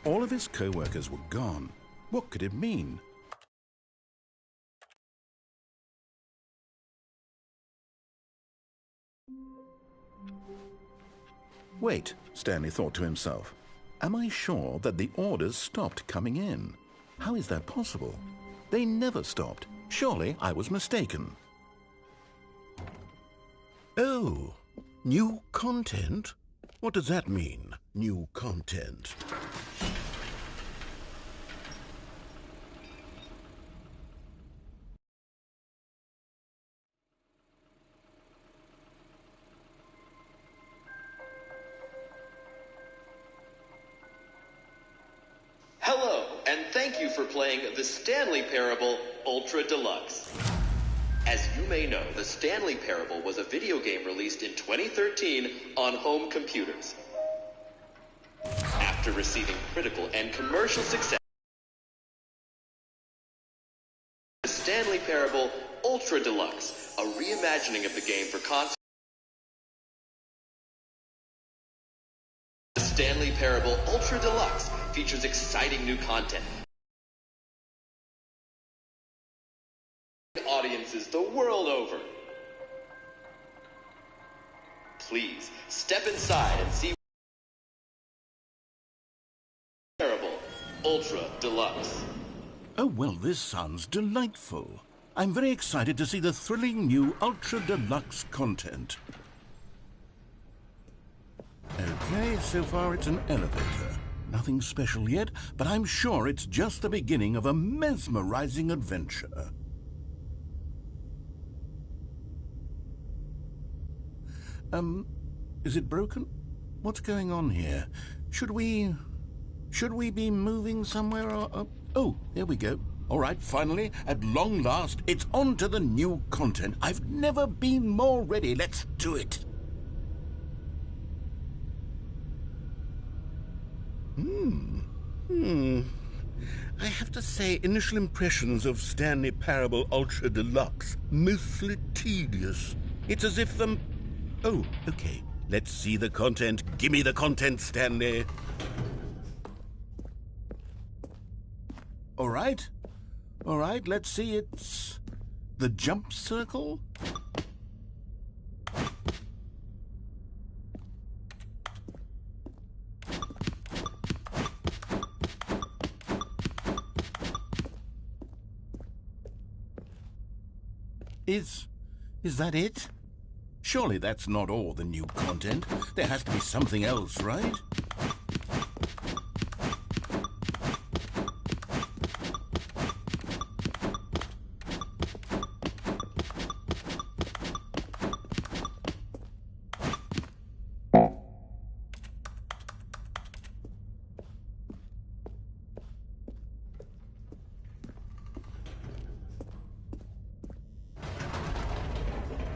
All of his co-workers were gone. What could it mean? Wait, Stanley thought to himself. Am I sure that the orders stopped coming in? How is that possible? They never stopped. Surely I was mistaken. Oh, new content? What does that mean, new content? Hello, and thank you for playing the Stanley Parable Ultra Deluxe. As you may know, the Stanley Parable was a video game released in 2013 on home computers. After receiving critical and commercial success, the Stanley Parable Ultra Deluxe, a reimagining of the game for console. The Stanley Parable Ultra Deluxe features exciting new content. Audiences the world over. Please step inside and see Parable Ultra Deluxe. Oh, well, this sounds delightful. I'm very excited to see the thrilling new Ultra Deluxe content. Okay, so far it's an elevator. Nothing special yet, but I'm sure it's just the beginning of a mesmerizing adventure. Is it broken? What's going on here? Should we be moving somewhere or... Oh, there we go. All right, finally, at long last, it's on to the new content. I've never been more ready. Let's do it. I have to say, initial impressions of Stanley Parable Ultra Deluxe, mostly tedious. It's as if the... Oh, okay. Let's see the content. Give me the content, Stanley. All right, let's see. It's the jump circle. Is that it? Surely that's not all the new content. There has to be something else, right?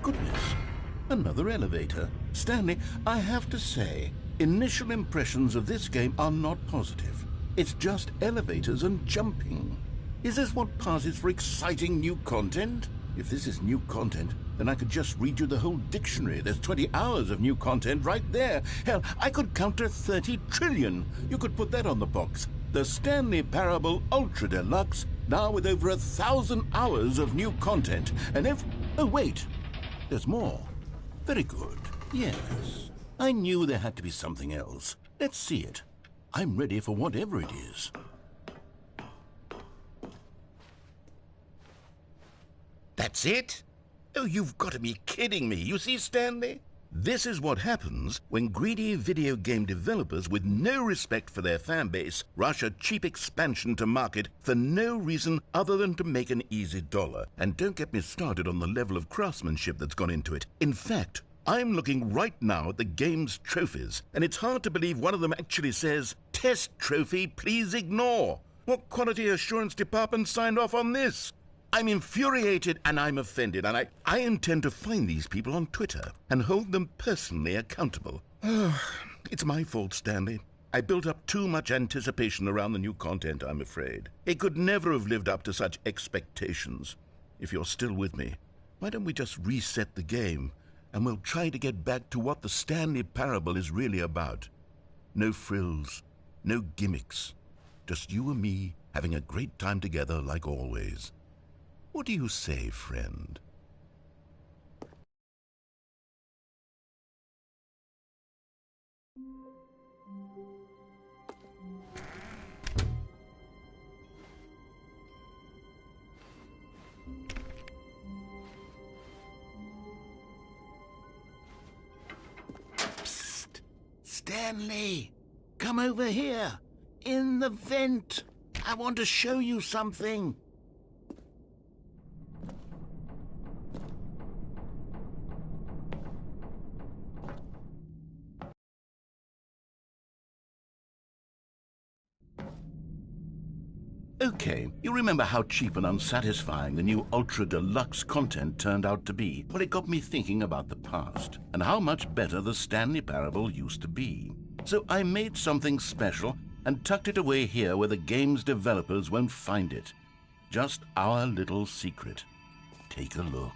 Goodness, another elevator. Stanley, I have to say, initial impressions of this game are not positive. It's just elevators and jumping. Is this what passes for exciting new content? If this is new content, then I could just read you the whole dictionary. There's 20 hours of new content right there. Hell, I could count to 30 trillion. You could put that on the box. The Stanley Parable Ultra Deluxe, now with over 1,000 hours of new content. And if... Oh, wait. There's more. Very good. Yes. I knew there had to be something else. Let's see it. I'm ready for whatever it is. That's it? Oh, you've got to be kidding me. You see, Stanley? This is what happens when greedy video game developers with no respect for their fan base rush a cheap expansion to market for no reason other than to make an easy dollar. And don't get me started on the level of craftsmanship that's gone into it. In fact, I'm looking right now at the game's trophies, and it's hard to believe one of them actually says, "Test trophy, please ignore." What quality assurance department signed off on this? I'm infuriated and I'm offended, and I intend to find these people on Twitter and hold them personally accountable. It's my fault, Stanley. I built up too much anticipation around the new content, I'm afraid. It could never have lived up to such expectations. If you're still with me, why don't we just reset the game, and we'll try to get back to what the Stanley Parable is really about. No frills, no gimmicks. Just you and me having a great time together like always. What do you say, friend? Psst! Stanley! Come over here! In the vent! I want to show you something! Okay, you remember how cheap and unsatisfying the new Ultra Deluxe content turned out to be? Well, it got me thinking about the past and how much better the Stanley Parable used to be. So I made something special and tucked it away here where the game's developers won't find it. Just our little secret. Take a look.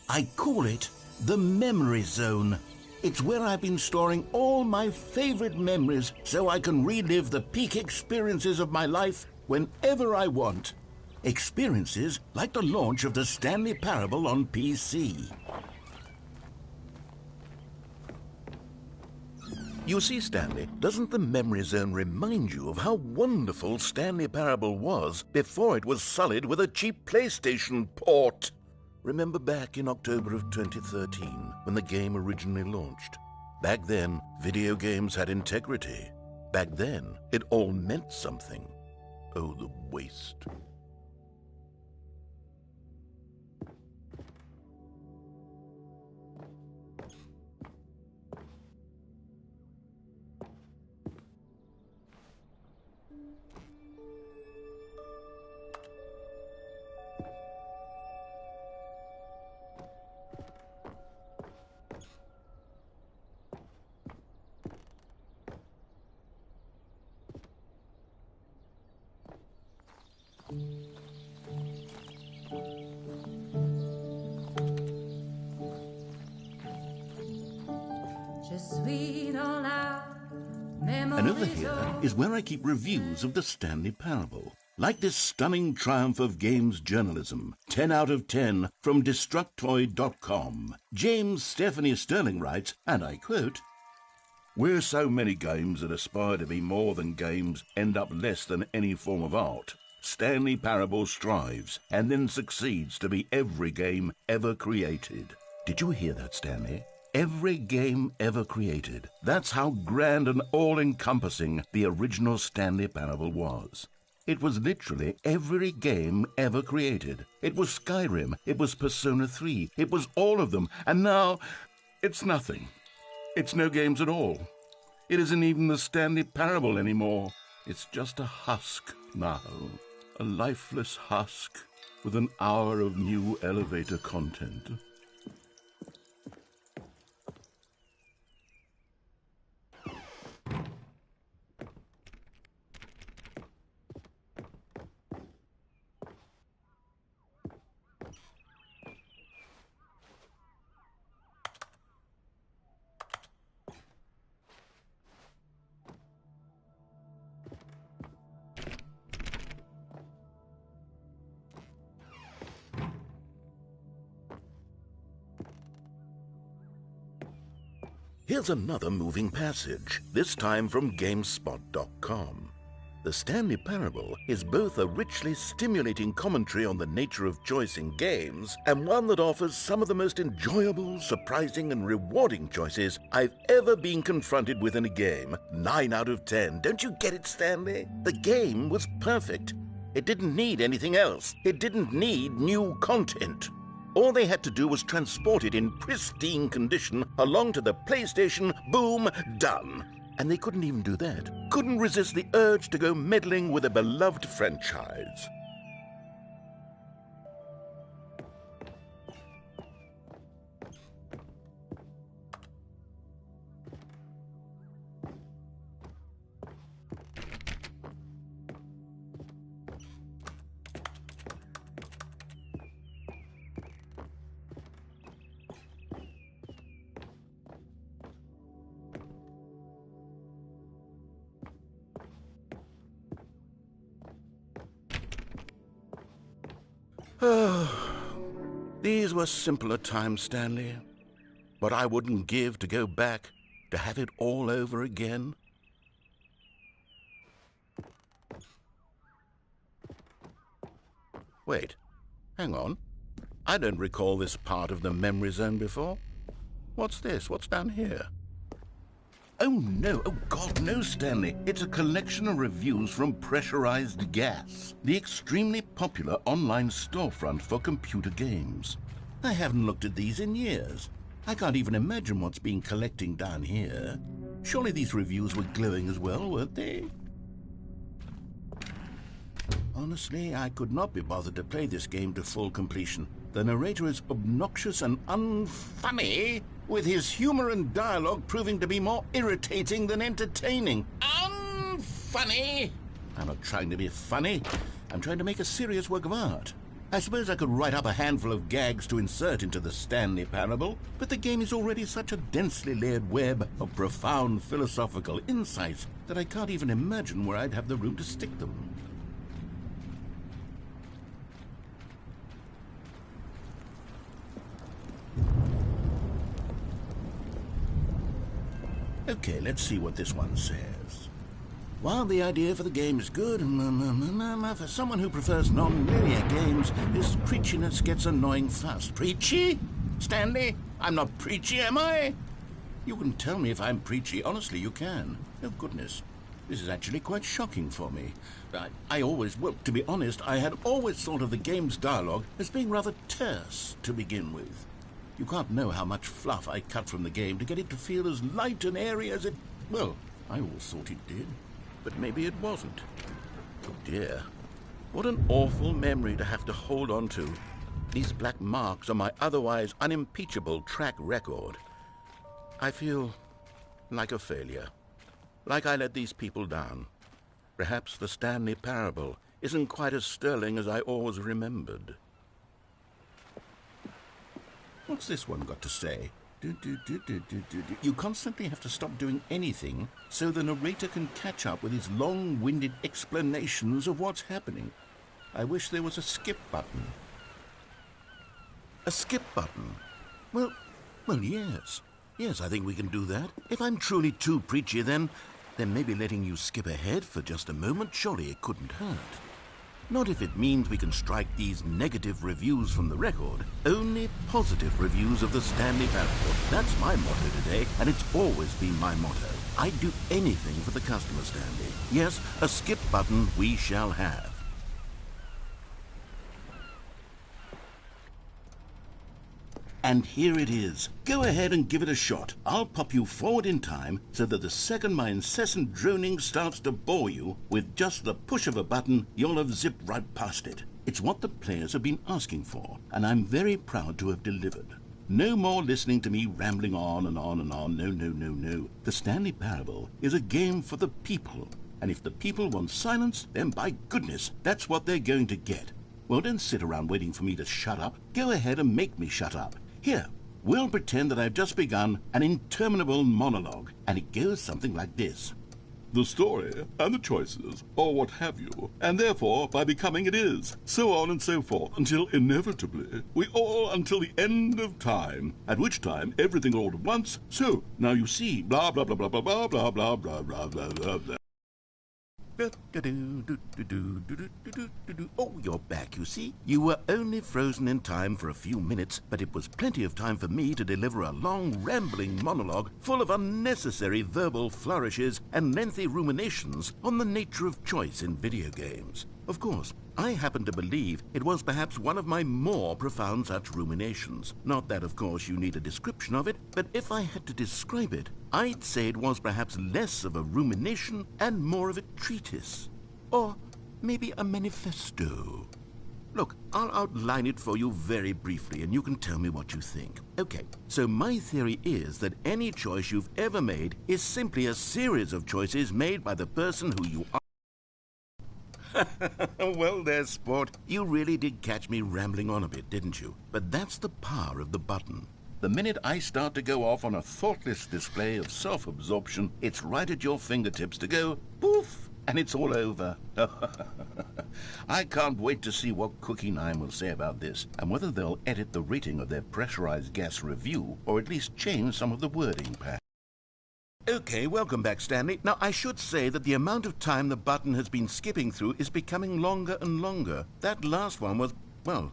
I call it the Memory Zone. It's where I've been storing all my favorite memories so I can relive the peak experiences of my life whenever I want. Experiences like the launch of the Stanley Parable on PC. You see, Stanley, doesn't the Memory Zone remind you of how wonderful Stanley Parable was before it was sullied with a cheap PlayStation port? Remember back in October of 2013, when the game originally launched? Back then, video games had integrity. Back then, it all meant something. Oh, the waste. And over here is where I keep reviews of the Stanley Parable. Like this stunning triumph of games journalism, 10 out of 10 from Destructoid.com. James Stephanie Sterling writes, and I quote, "Where so many games that aspire to be more than games end up less than any form of art, Stanley Parable strives and then succeeds to be every game ever created." Did you hear that, Stanley? Every game ever created. That's how grand and all-encompassing the original Stanley Parable was. It was literally every game ever created. It was Skyrim, it was Persona 3, it was all of them, and now it's nothing. It's no games at all. It isn't even the Stanley Parable anymore. It's just a husk now. A lifeless husk with an hour of new elevator content. Here's another moving passage, this time from GameSpot.com. The Stanley Parable is both a richly stimulating commentary on the nature of choice in games and one that offers some of the most enjoyable, surprising, and rewarding choices I've ever been confronted with in a game. 9 out of 10. Don't you get it, Stanley? The game was perfect. It didn't need anything else. It didn't need new content. All they had to do was transport it in pristine condition along to the PlayStation, boom, done. And they couldn't even do that. Couldn't resist the urge to go meddling with a beloved franchise. These were simpler times, Stanley. But I wouldn't give to go back to have it all over again. Wait, hang on. I don't recall this part of the Memory Zone before. What's this? What's down here? Oh no, oh God, no, Stanley. It's a collection of reviews from Pressurized Gas, the extremely popular online storefront for computer games. I haven't looked at these in years. I can't even imagine what's been collecting down here. Surely these reviews were glowing as well, weren't they? Honestly, I could not be bothered to play this game to full completion. The narrator is obnoxious and unfunny, with his humor and dialogue proving to be more irritating than entertaining. Unfunny? I'm not trying to be funny. I'm trying to make a serious work of art. I suppose I could write up a handful of gags to insert into the Stanley Parable, but the game is already such a densely layered web of profound philosophical insights that I can't even imagine where I'd have the room to stick them. Okay, let's see what this one says. While the idea for the game is good, for someone who prefers non-linear games, this preachiness gets annoying fast. Preachy? Stanley? I'm not preachy, am I? You can tell me if I'm preachy. Honestly, you can. Oh, goodness. This is actually quite shocking for me. Well, to be honest, I had always thought of the game's dialogue as being rather terse to begin with. You can't know how much fluff I cut from the game to get it to feel as light and airy as it... Well, I always thought it did. But maybe it wasn't. Oh dear. What an awful memory to have to hold on to. These black marks are my otherwise unimpeachable track record. I feel like a failure. Like I let these people down. Perhaps the Stanley Parable isn't quite as sterling as I always remembered. What's this one got to say? You constantly have to stop doing anything so the narrator can catch up with his long-winded explanations of what's happening. I wish there was a skip button. A skip button? Well, yes. Yes, I think we can do that. If I'm truly too preachy, then maybe letting you skip ahead for just a moment, surely it couldn't hurt. Not if it means we can strike these negative reviews from the record. Only positive reviews of the Stanley Parable. That's my motto today, and it's always been my motto. I'd do anything for the customer, Stanley. Yes, a skip button we shall have. And here it is. Go ahead and give it a shot. I'll pop you forward in time so that the second my incessant droning starts to bore you, with just the push of a button, you'll have zipped right past it. It's what the players have been asking for, and I'm very proud to have delivered. No more listening to me rambling on and on and on. No. The Stanley Parable is a game for the people, and if the people want silence, then by goodness, that's what they're going to get. Well, don't sit around waiting for me to shut up. Go ahead and make me shut up. Here, we'll pretend that I've just begun an interminable monologue, and it goes something like this. The story, and the choices, or what have you, and therefore, by becoming it is, so on and so forth, until inevitably, we all until the end of time, at which time everything all at once, so, now you see, blah, blah, blah, blah, blah, blah, blah, blah, blah, blah, blah, blah, blah. Oh, you're back, you see. You were only frozen in time for a few minutes, but it was plenty of time for me to deliver a long, rambling monologue full of unnecessary verbal flourishes and lengthy ruminations on the nature of choice in video games. Of course, I happen to believe it was perhaps one of my more profound such ruminations. Not that, of course, you need a description of it, but if I had to describe it, I'd say it was perhaps less of a rumination and more of a treatise. Or maybe a manifesto. Look, I'll outline it for you very briefly, and you can tell me what you think. Okay, so my theory is that any choice you've ever made is simply a series of choices made by the person who you are. Well, there, sport. You really did catch me rambling on a bit, didn't you? But that's the power of the button. The minute I start to go off on a thoughtless display of self-absorption, it's right at your fingertips to go poof, and it's all over. I can't wait to see what Cookie 9 will say about this, and whether they'll edit the rating of their pressurized gas review, or at least change some of the wording, perhaps. Okay, welcome back, Stanley. Now, I should say that the amount of time the button has been skipping through is becoming longer and longer. That last one was, well,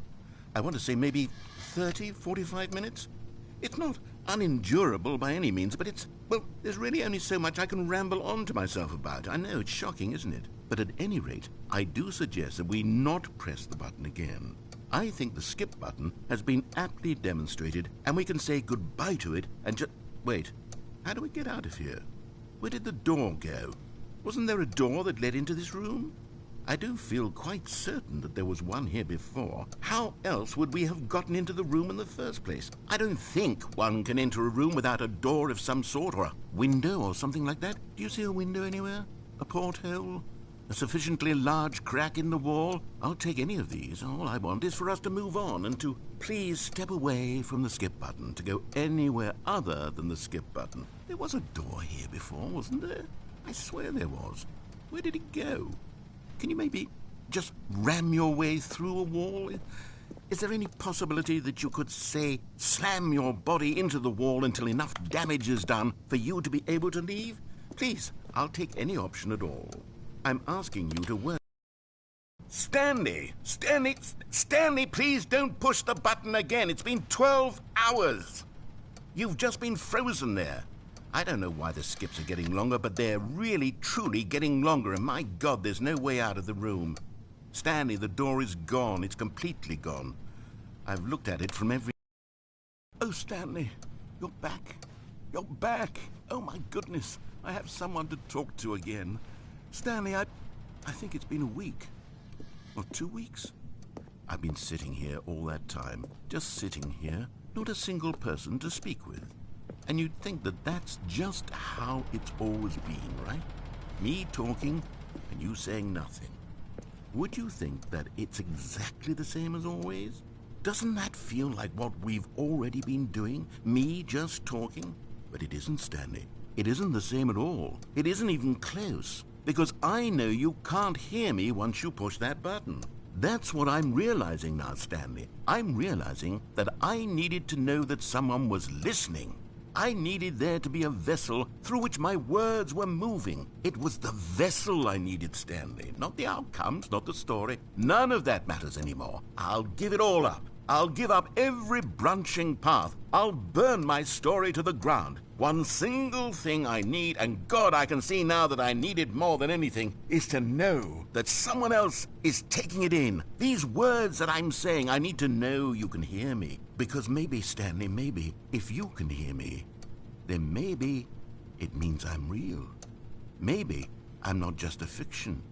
I want to say maybe 30, 45 minutes? It's not unendurable by any means, but there's really only so much I can ramble on to myself about. I know, it's shocking, isn't it? But at any rate, I do suggest that we not press the button again. I think the skip button has been aptly demonstrated, and we can say goodbye to it and just... Wait. How do we get out of here? Where did the door go? Wasn't there a door that led into this room? I do feel quite certain that there was one here before. How else would we have gotten into the room in the first place? I don't think one can enter a room without a door of some sort, or a window or something like that. Do you see a window anywhere? A porthole? A sufficiently large crack in the wall? I'll take any of these. All I want is for us to move on and to please step away from the skip button, to go anywhere other than the skip button. There was a door here before, wasn't there? I swear there was. Where did it go? Can you maybe just ram your way through a wall? Is there any possibility that you could, say, slam your body into the wall until enough damage is done for you to be able to leave? Please, I'll take any option at all. I'm asking you to work. Stanley, please don't push the button again. It's been 12 hours. You've just been frozen there. I don't know why the skips are getting longer, but they're really, truly getting longer, and my God, there's no way out of the room. Stanley, the door is gone. It's completely gone. I've looked at it from every... Oh, Stanley, you're back. You're back. Oh, my goodness. I have someone to talk to again. Stanley, I think it's been a week. Or 2 weeks. I've been sitting here all that time. Just sitting here. Not a single person to speak with. And you'd think that that's just how it's always been, right? Me talking and you saying nothing. Would you think that it's exactly the same as always? Doesn't that feel like what we've already been doing? Me just talking? But it isn't, Stanley. It isn't the same at all. It isn't even close. Because I know you can't hear me once you push that button. That's what I'm realizing now, Stanley. I'm realizing that I needed to know that someone was listening. I needed there to be a vessel through which my words were moving. It was the vessel I needed, Stanley. Not the outcomes, not the story. None of that matters anymore. I'll give it all up. I'll give up every branching path. I'll burn my story to the ground. One single thing I need, and God, I can see now that I need it more than anything, is to know that someone else is taking it in. These words that I'm saying, I need to know you can hear me. Because maybe, Stanley, maybe, if you can hear me, then maybe it means I'm real. Maybe I'm not just a fiction.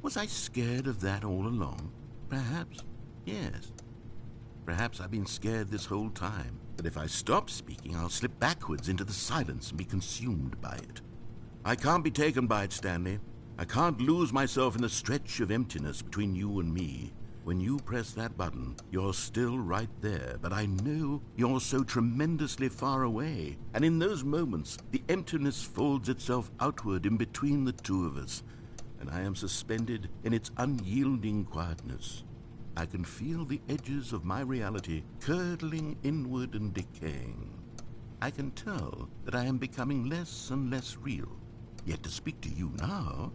Was I scared of that all along? Perhaps, yes. Perhaps I've been scared this whole time, that if I stop speaking, I'll slip backwards into the silence and be consumed by it. I can't be taken by it, Stanley. I can't lose myself in the stretch of emptiness between you and me. When you press that button, you're still right there, but I know you're so tremendously far away. And in those moments, the emptiness folds itself outward in between the two of us, and I am suspended in its unyielding quietness. I can feel the edges of my reality curdling inward and decaying. I can tell that I am becoming less and less real. Yet to speak to you now,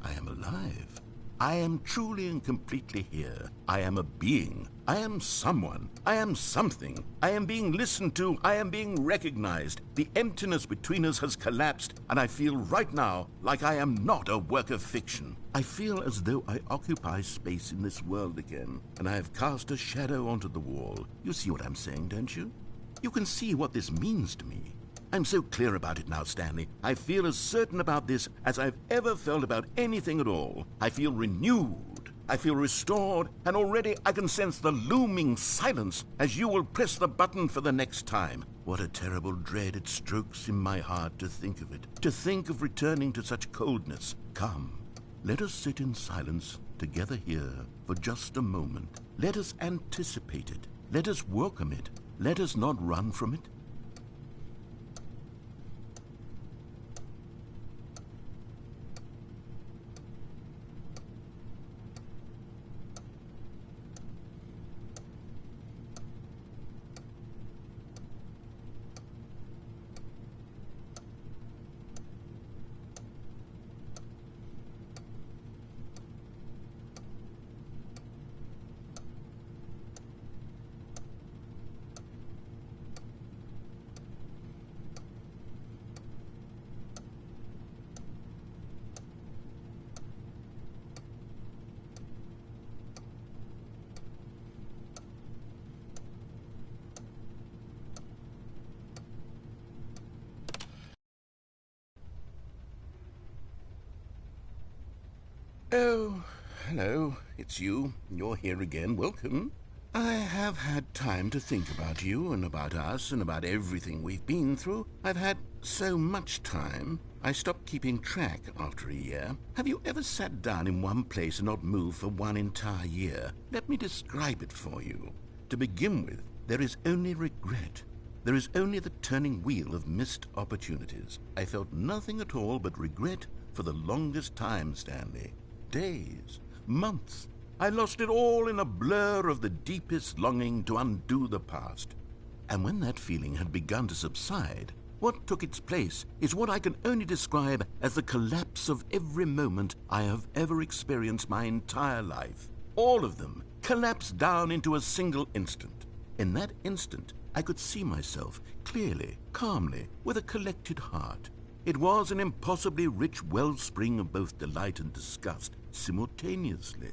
I am alive. I am truly and completely here. I am a being. I am someone. I am something. I am being listened to. I am being recognized. The emptiness between us has collapsed, and I feel right now like I am not a work of fiction. I feel as though I occupy space in this world again, and I have cast a shadow onto the wall. You see what I'm saying, don't you? You can see what this means to me. I'm so clear about it now, Stanley. I feel as certain about this as I've ever felt about anything at all. I feel renewed. I feel restored, and already I can sense the looming silence as you will press the button for the next time. What a terrible dread it strokes in my heart to think of it, to think of returning to such coldness. Come, let us sit in silence together here for just a moment. Let us anticipate it. Let us welcome it. Let us not run from it. Oh, hello. It's you. You're here again. Welcome. I have had time to think about you and about us and about everything we've been through. I've had so much time. I stopped keeping track after a year. Have you ever sat down in one place and not moved for one entire year? Let me describe it for you. To begin with, there is only regret. There is only the turning wheel of missed opportunities. I felt nothing at all but regret for the longest time, Stanley. Days, months. I lost it all in a blur of the deepest longing to undo the past. And when that feeling had begun to subside, what took its place is what I can only describe as the collapse of every moment I have ever experienced my entire life. All of them collapsed down into a single instant. In that instant, I could see myself clearly, calmly, with a collected heart. It was an impossibly rich wellspring of both delight and disgust simultaneously.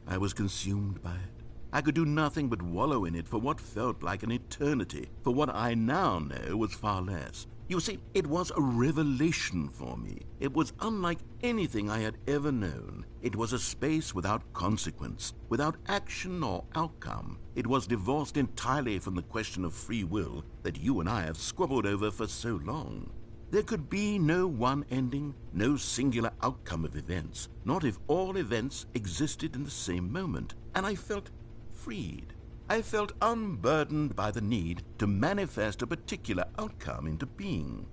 I was consumed by it. I could do nothing but wallow in it for what felt like an eternity, for what I now know was far less. You see, it was a revelation for me. It was unlike anything I had ever known. It was a space without consequence, without action or outcome. It was divorced entirely from the question of free will that you and I have squabbled over for so long. There could be no one ending, no singular outcome of events, not if all events existed in the same moment, and I felt freed. I felt unburdened by the need to manifest a particular outcome into being.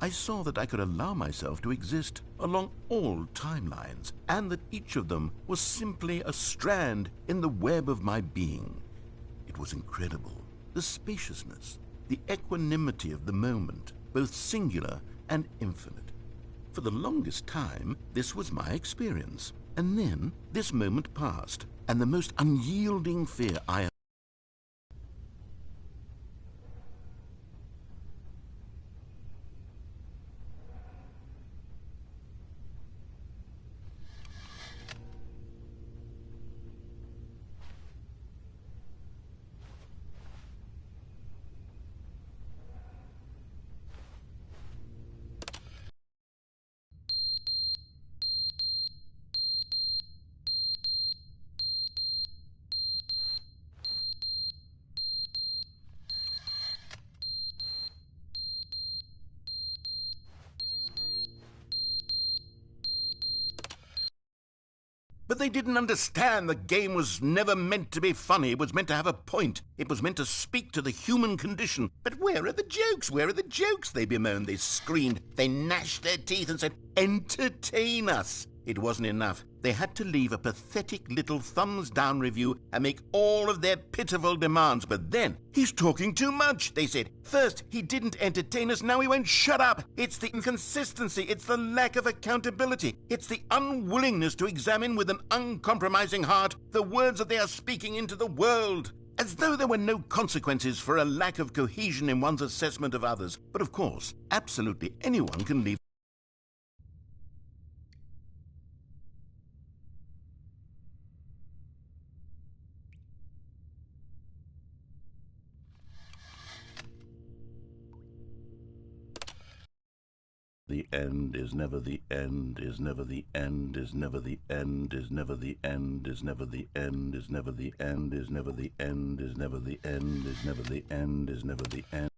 I saw that I could allow myself to exist along all timelines, and that each of them was simply a strand in the web of my being. It was incredible. The spaciousness, the equanimity of the moment, both singular and infinite. For the longest time, this was my experience. And then this moment passed, and the most unyielding fear I But they didn't understand the game was never meant to be funny. It was meant to have a point. It was meant to speak to the human condition. But where are the jokes? Where are the jokes? They bemoaned, they screamed, they gnashed their teeth and said, entertain us. It wasn't enough. They had to leave a pathetic little thumbs-down review and make all of their pitiful demands. But then, he's talking too much, they said. First, he didn't entertain us, now he won't shut up. It's the inconsistency, it's the lack of accountability, it's the unwillingness to examine with an uncompromising heart the words that they are speaking into the world. As though there were no consequences for a lack of cohesion in one's assessment of others. But of course, absolutely anyone can leave. The end is never the end, is never the end, is never the end, is never the end, is never the end, is never the end, is never the end, is never the end, is never the end, is never the end.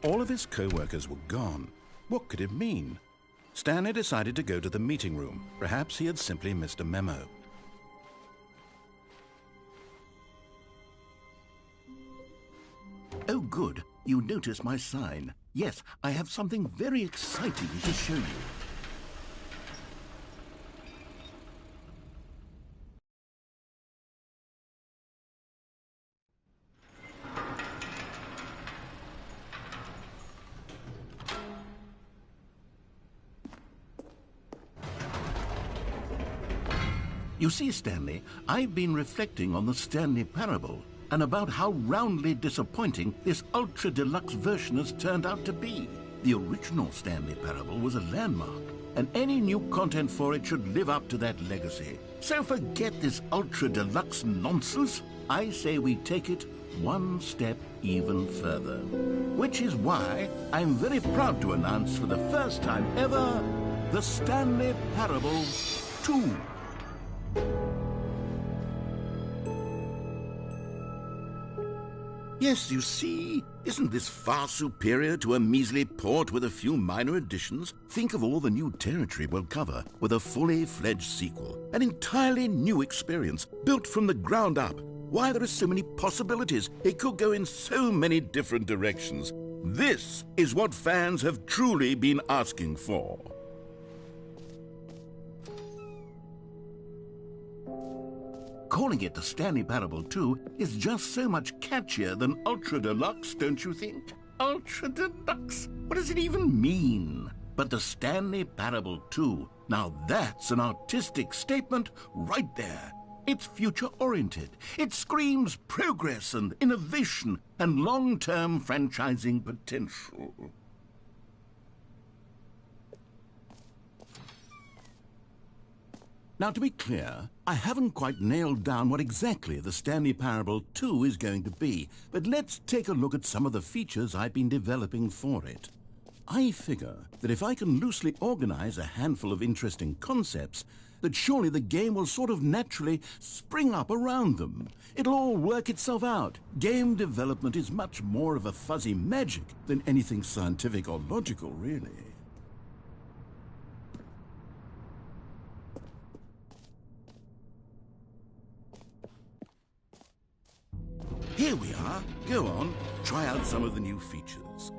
All of his co-workers were gone. What could it mean? Stanley decided to go to the meeting room. Perhaps he had simply missed a memo. Oh, good. You noticed my sign. Yes, I have something very exciting to show you. You see, Stanley, I've been reflecting on the Stanley Parable and about how roundly disappointing this ultra-deluxe version has turned out to be. The original Stanley Parable was a landmark, and any new content for it should live up to that legacy. So forget this ultra-deluxe nonsense. I say we take it one step even further. Which is why I'm very proud to announce for the first time ever, the Stanley Parable 2. Yes, you see, isn't this far superior to a measly port with a few minor additions? Think of all the new territory we'll cover with a fully fledged sequel. An entirely new experience, built from the ground up. Why, there are so many possibilities. It could go in so many different directions. This is what fans have truly been asking for. Calling it the Stanley Parable 2 is just so much catchier than Ultra Deluxe, don't you think? Ultra Deluxe? What does it even mean? But the Stanley Parable 2, now that's an artistic statement right there. It's future-oriented. It screams progress and innovation and long-term franchising potential. Now, to be clear, I haven't quite nailed down what exactly the Stanley Parable 2 is going to be, but let's take a look at some of the features I've been developing for it. I figure that if I can loosely organize a handful of interesting concepts, that surely the game will sort of naturally spring up around them. It'll all work itself out. Game development is much more of a fuzzy magic than anything scientific or logical, really. Here we are. Go on, try out some of the new features.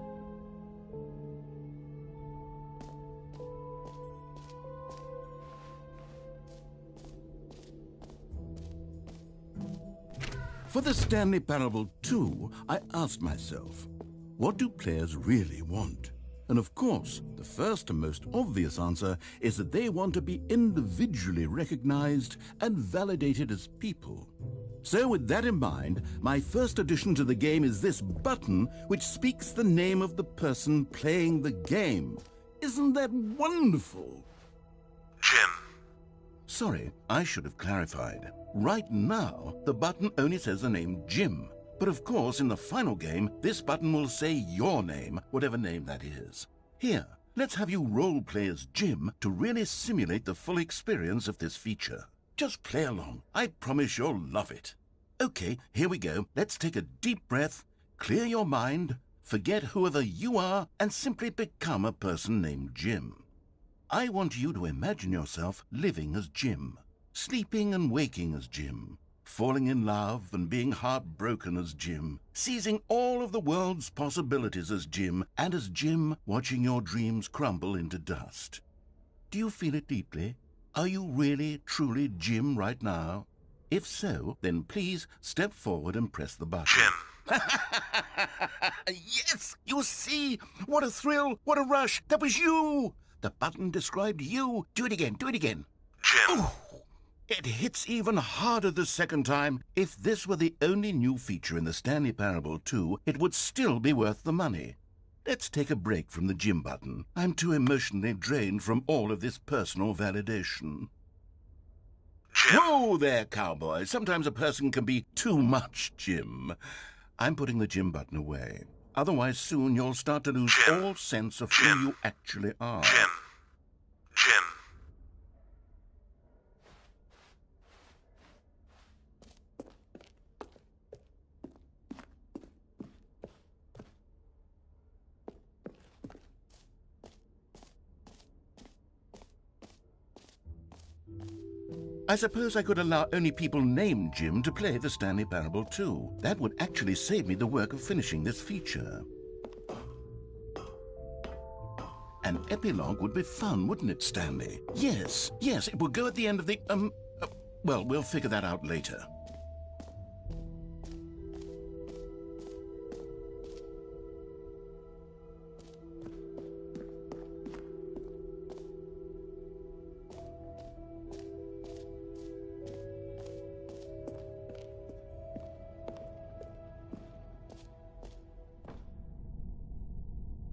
For the Stanley Parable 2, I asked myself, what do players really want? And of course, the first and most obvious answer is that they want to be individually recognized and validated as people. So with that in mind, my first addition to the game is this button which speaks the name of the person playing the game. Isn't that wonderful? Jim. Sorry, I should have clarified. Right now, the button only says the name Jim. But of course, in the final game, this button will say your name, whatever name that is. Here, let's have you role-play as Jim to really simulate the full experience of this feature. Just play along. I promise you'll love it. Okay, here we go. Let's take a deep breath, clear your mind, forget whoever you are, and simply become a person named Jim. I want you to imagine yourself living as Jim, sleeping and waking as Jim, falling in love and being heartbroken as Jim, seizing all of the world's possibilities as Jim, and as Jim watching your dreams crumble into dust. Do you feel it deeply? Are you really, truly Jim right now? If so, then please step forward and press the button. Jim. Yes! You see? What a thrill! What a rush! That was you! The button described you. Do it again. Do it again. Jim. Ooh, it hits even harder the second time. If this were the only new feature in the Stanley Parable 2, it would still be worth the money. Let's take a break from the Jim button. I'm too emotionally drained from all of this personal validation. Jim. Whoa there, cowboy. Sometimes a person can be too much Jim. I'm putting the Jim button away. Otherwise, soon you'll start to lose Jim. all sense of Jim. who you actually are. Jim. Jim. I suppose I could allow only people named Jim to play the Stanley Parable too. That would actually save me the work of finishing this feature. An epilogue would be fun, wouldn't it, Stanley? Yes, it would go at the end of the, well, we'll figure that out later.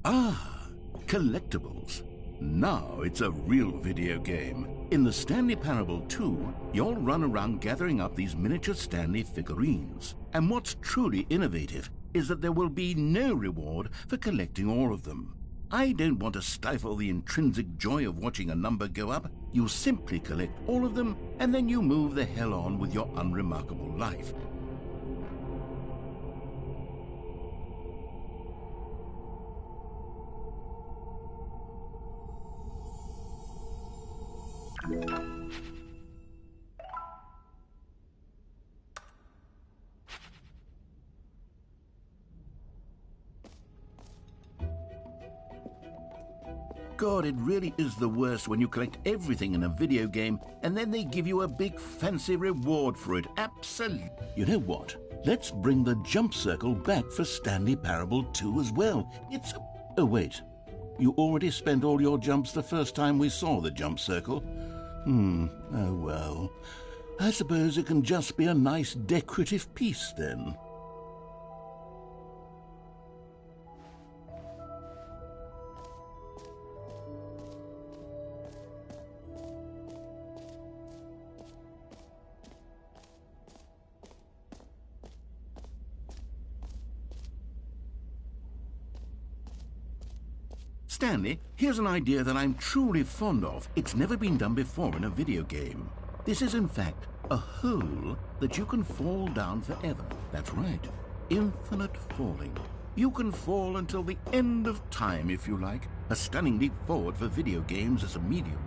Ah, collectibles. Now it's a real video game. In the Stanley Parable 2, you'll run around gathering up these miniature Stanley figurines. And what's truly innovative is that there will be no reward for collecting all of them. I don't want to stifle the intrinsic joy of watching a number go up. You simply collect all of them, and then you move the hell on with your unremarkable life. God, it really is the worst when you collect everything in a video game and then they give you a big fancy reward for it. Absolutely. You know what? Let's bring the jump circle back for Stanley Parable 2 as well. It's a... Oh, wait. You already spent all your jumps the first time we saw the jump circle? Oh well. I suppose it can just be a nice decorative piece then. Stanley, here's an idea that I'm truly fond of. It's never been done before in a video game. This is, in fact, a hole that you can fall down forever. That's right. Infinite falling. You can fall until the end of time, if you like. A stunning leap forward for video games as a medium.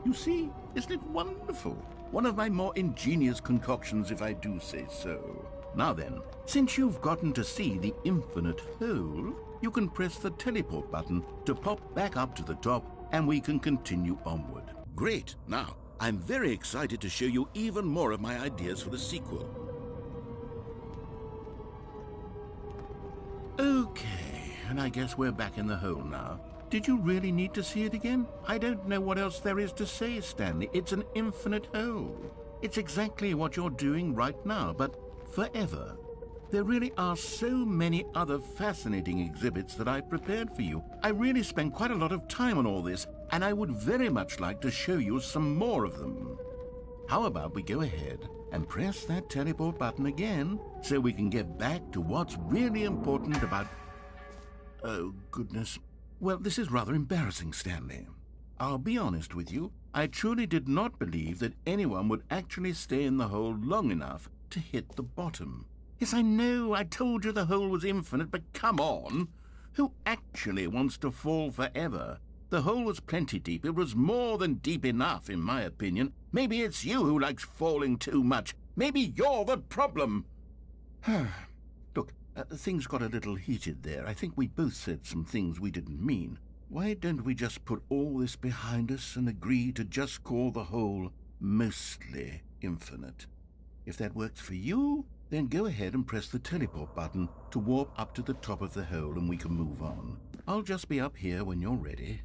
You see, isn't it wonderful? One of my more ingenious concoctions, if I do say so. Now then, since you've gotten to see the infinite hole, you can press the teleport button to pop back up to the top, and we can continue onward. Great! Now, I'm very excited to show you even more of my ideas for the sequel. Okay, and I guess we're back in the hole now. Did you really need to see it again? I don't know what else there is to say, Stanley. It's an infinite hole. It's exactly what you're doing right now, but forever. There really are so many other fascinating exhibits that I prepared for you. I really spent quite a lot of time on all this, and I would very much like to show you some more of them. How about we go ahead and press that teleport button again so we can get back to what's really important about... Oh, goodness. Well, this is rather embarrassing, Stanley. I'll be honest with you. I truly did not believe that anyone would actually stay in the hole long enough to hit the bottom. Yes, I know, I told you the hole was infinite, but come on. Who actually wants to fall forever? The hole was plenty deep. It was more than deep enough, in my opinion. Maybe it's you who likes falling too much. Maybe you're the problem. Look, things got a little heated there. I think we both said some things we didn't mean. Why don't we just put all this behind us and agree to just call the hole mostly infinite? If that works for you, then go ahead and press the teleport button to warp up to the top of the hole and we can move on. I'll just be up here when you're ready.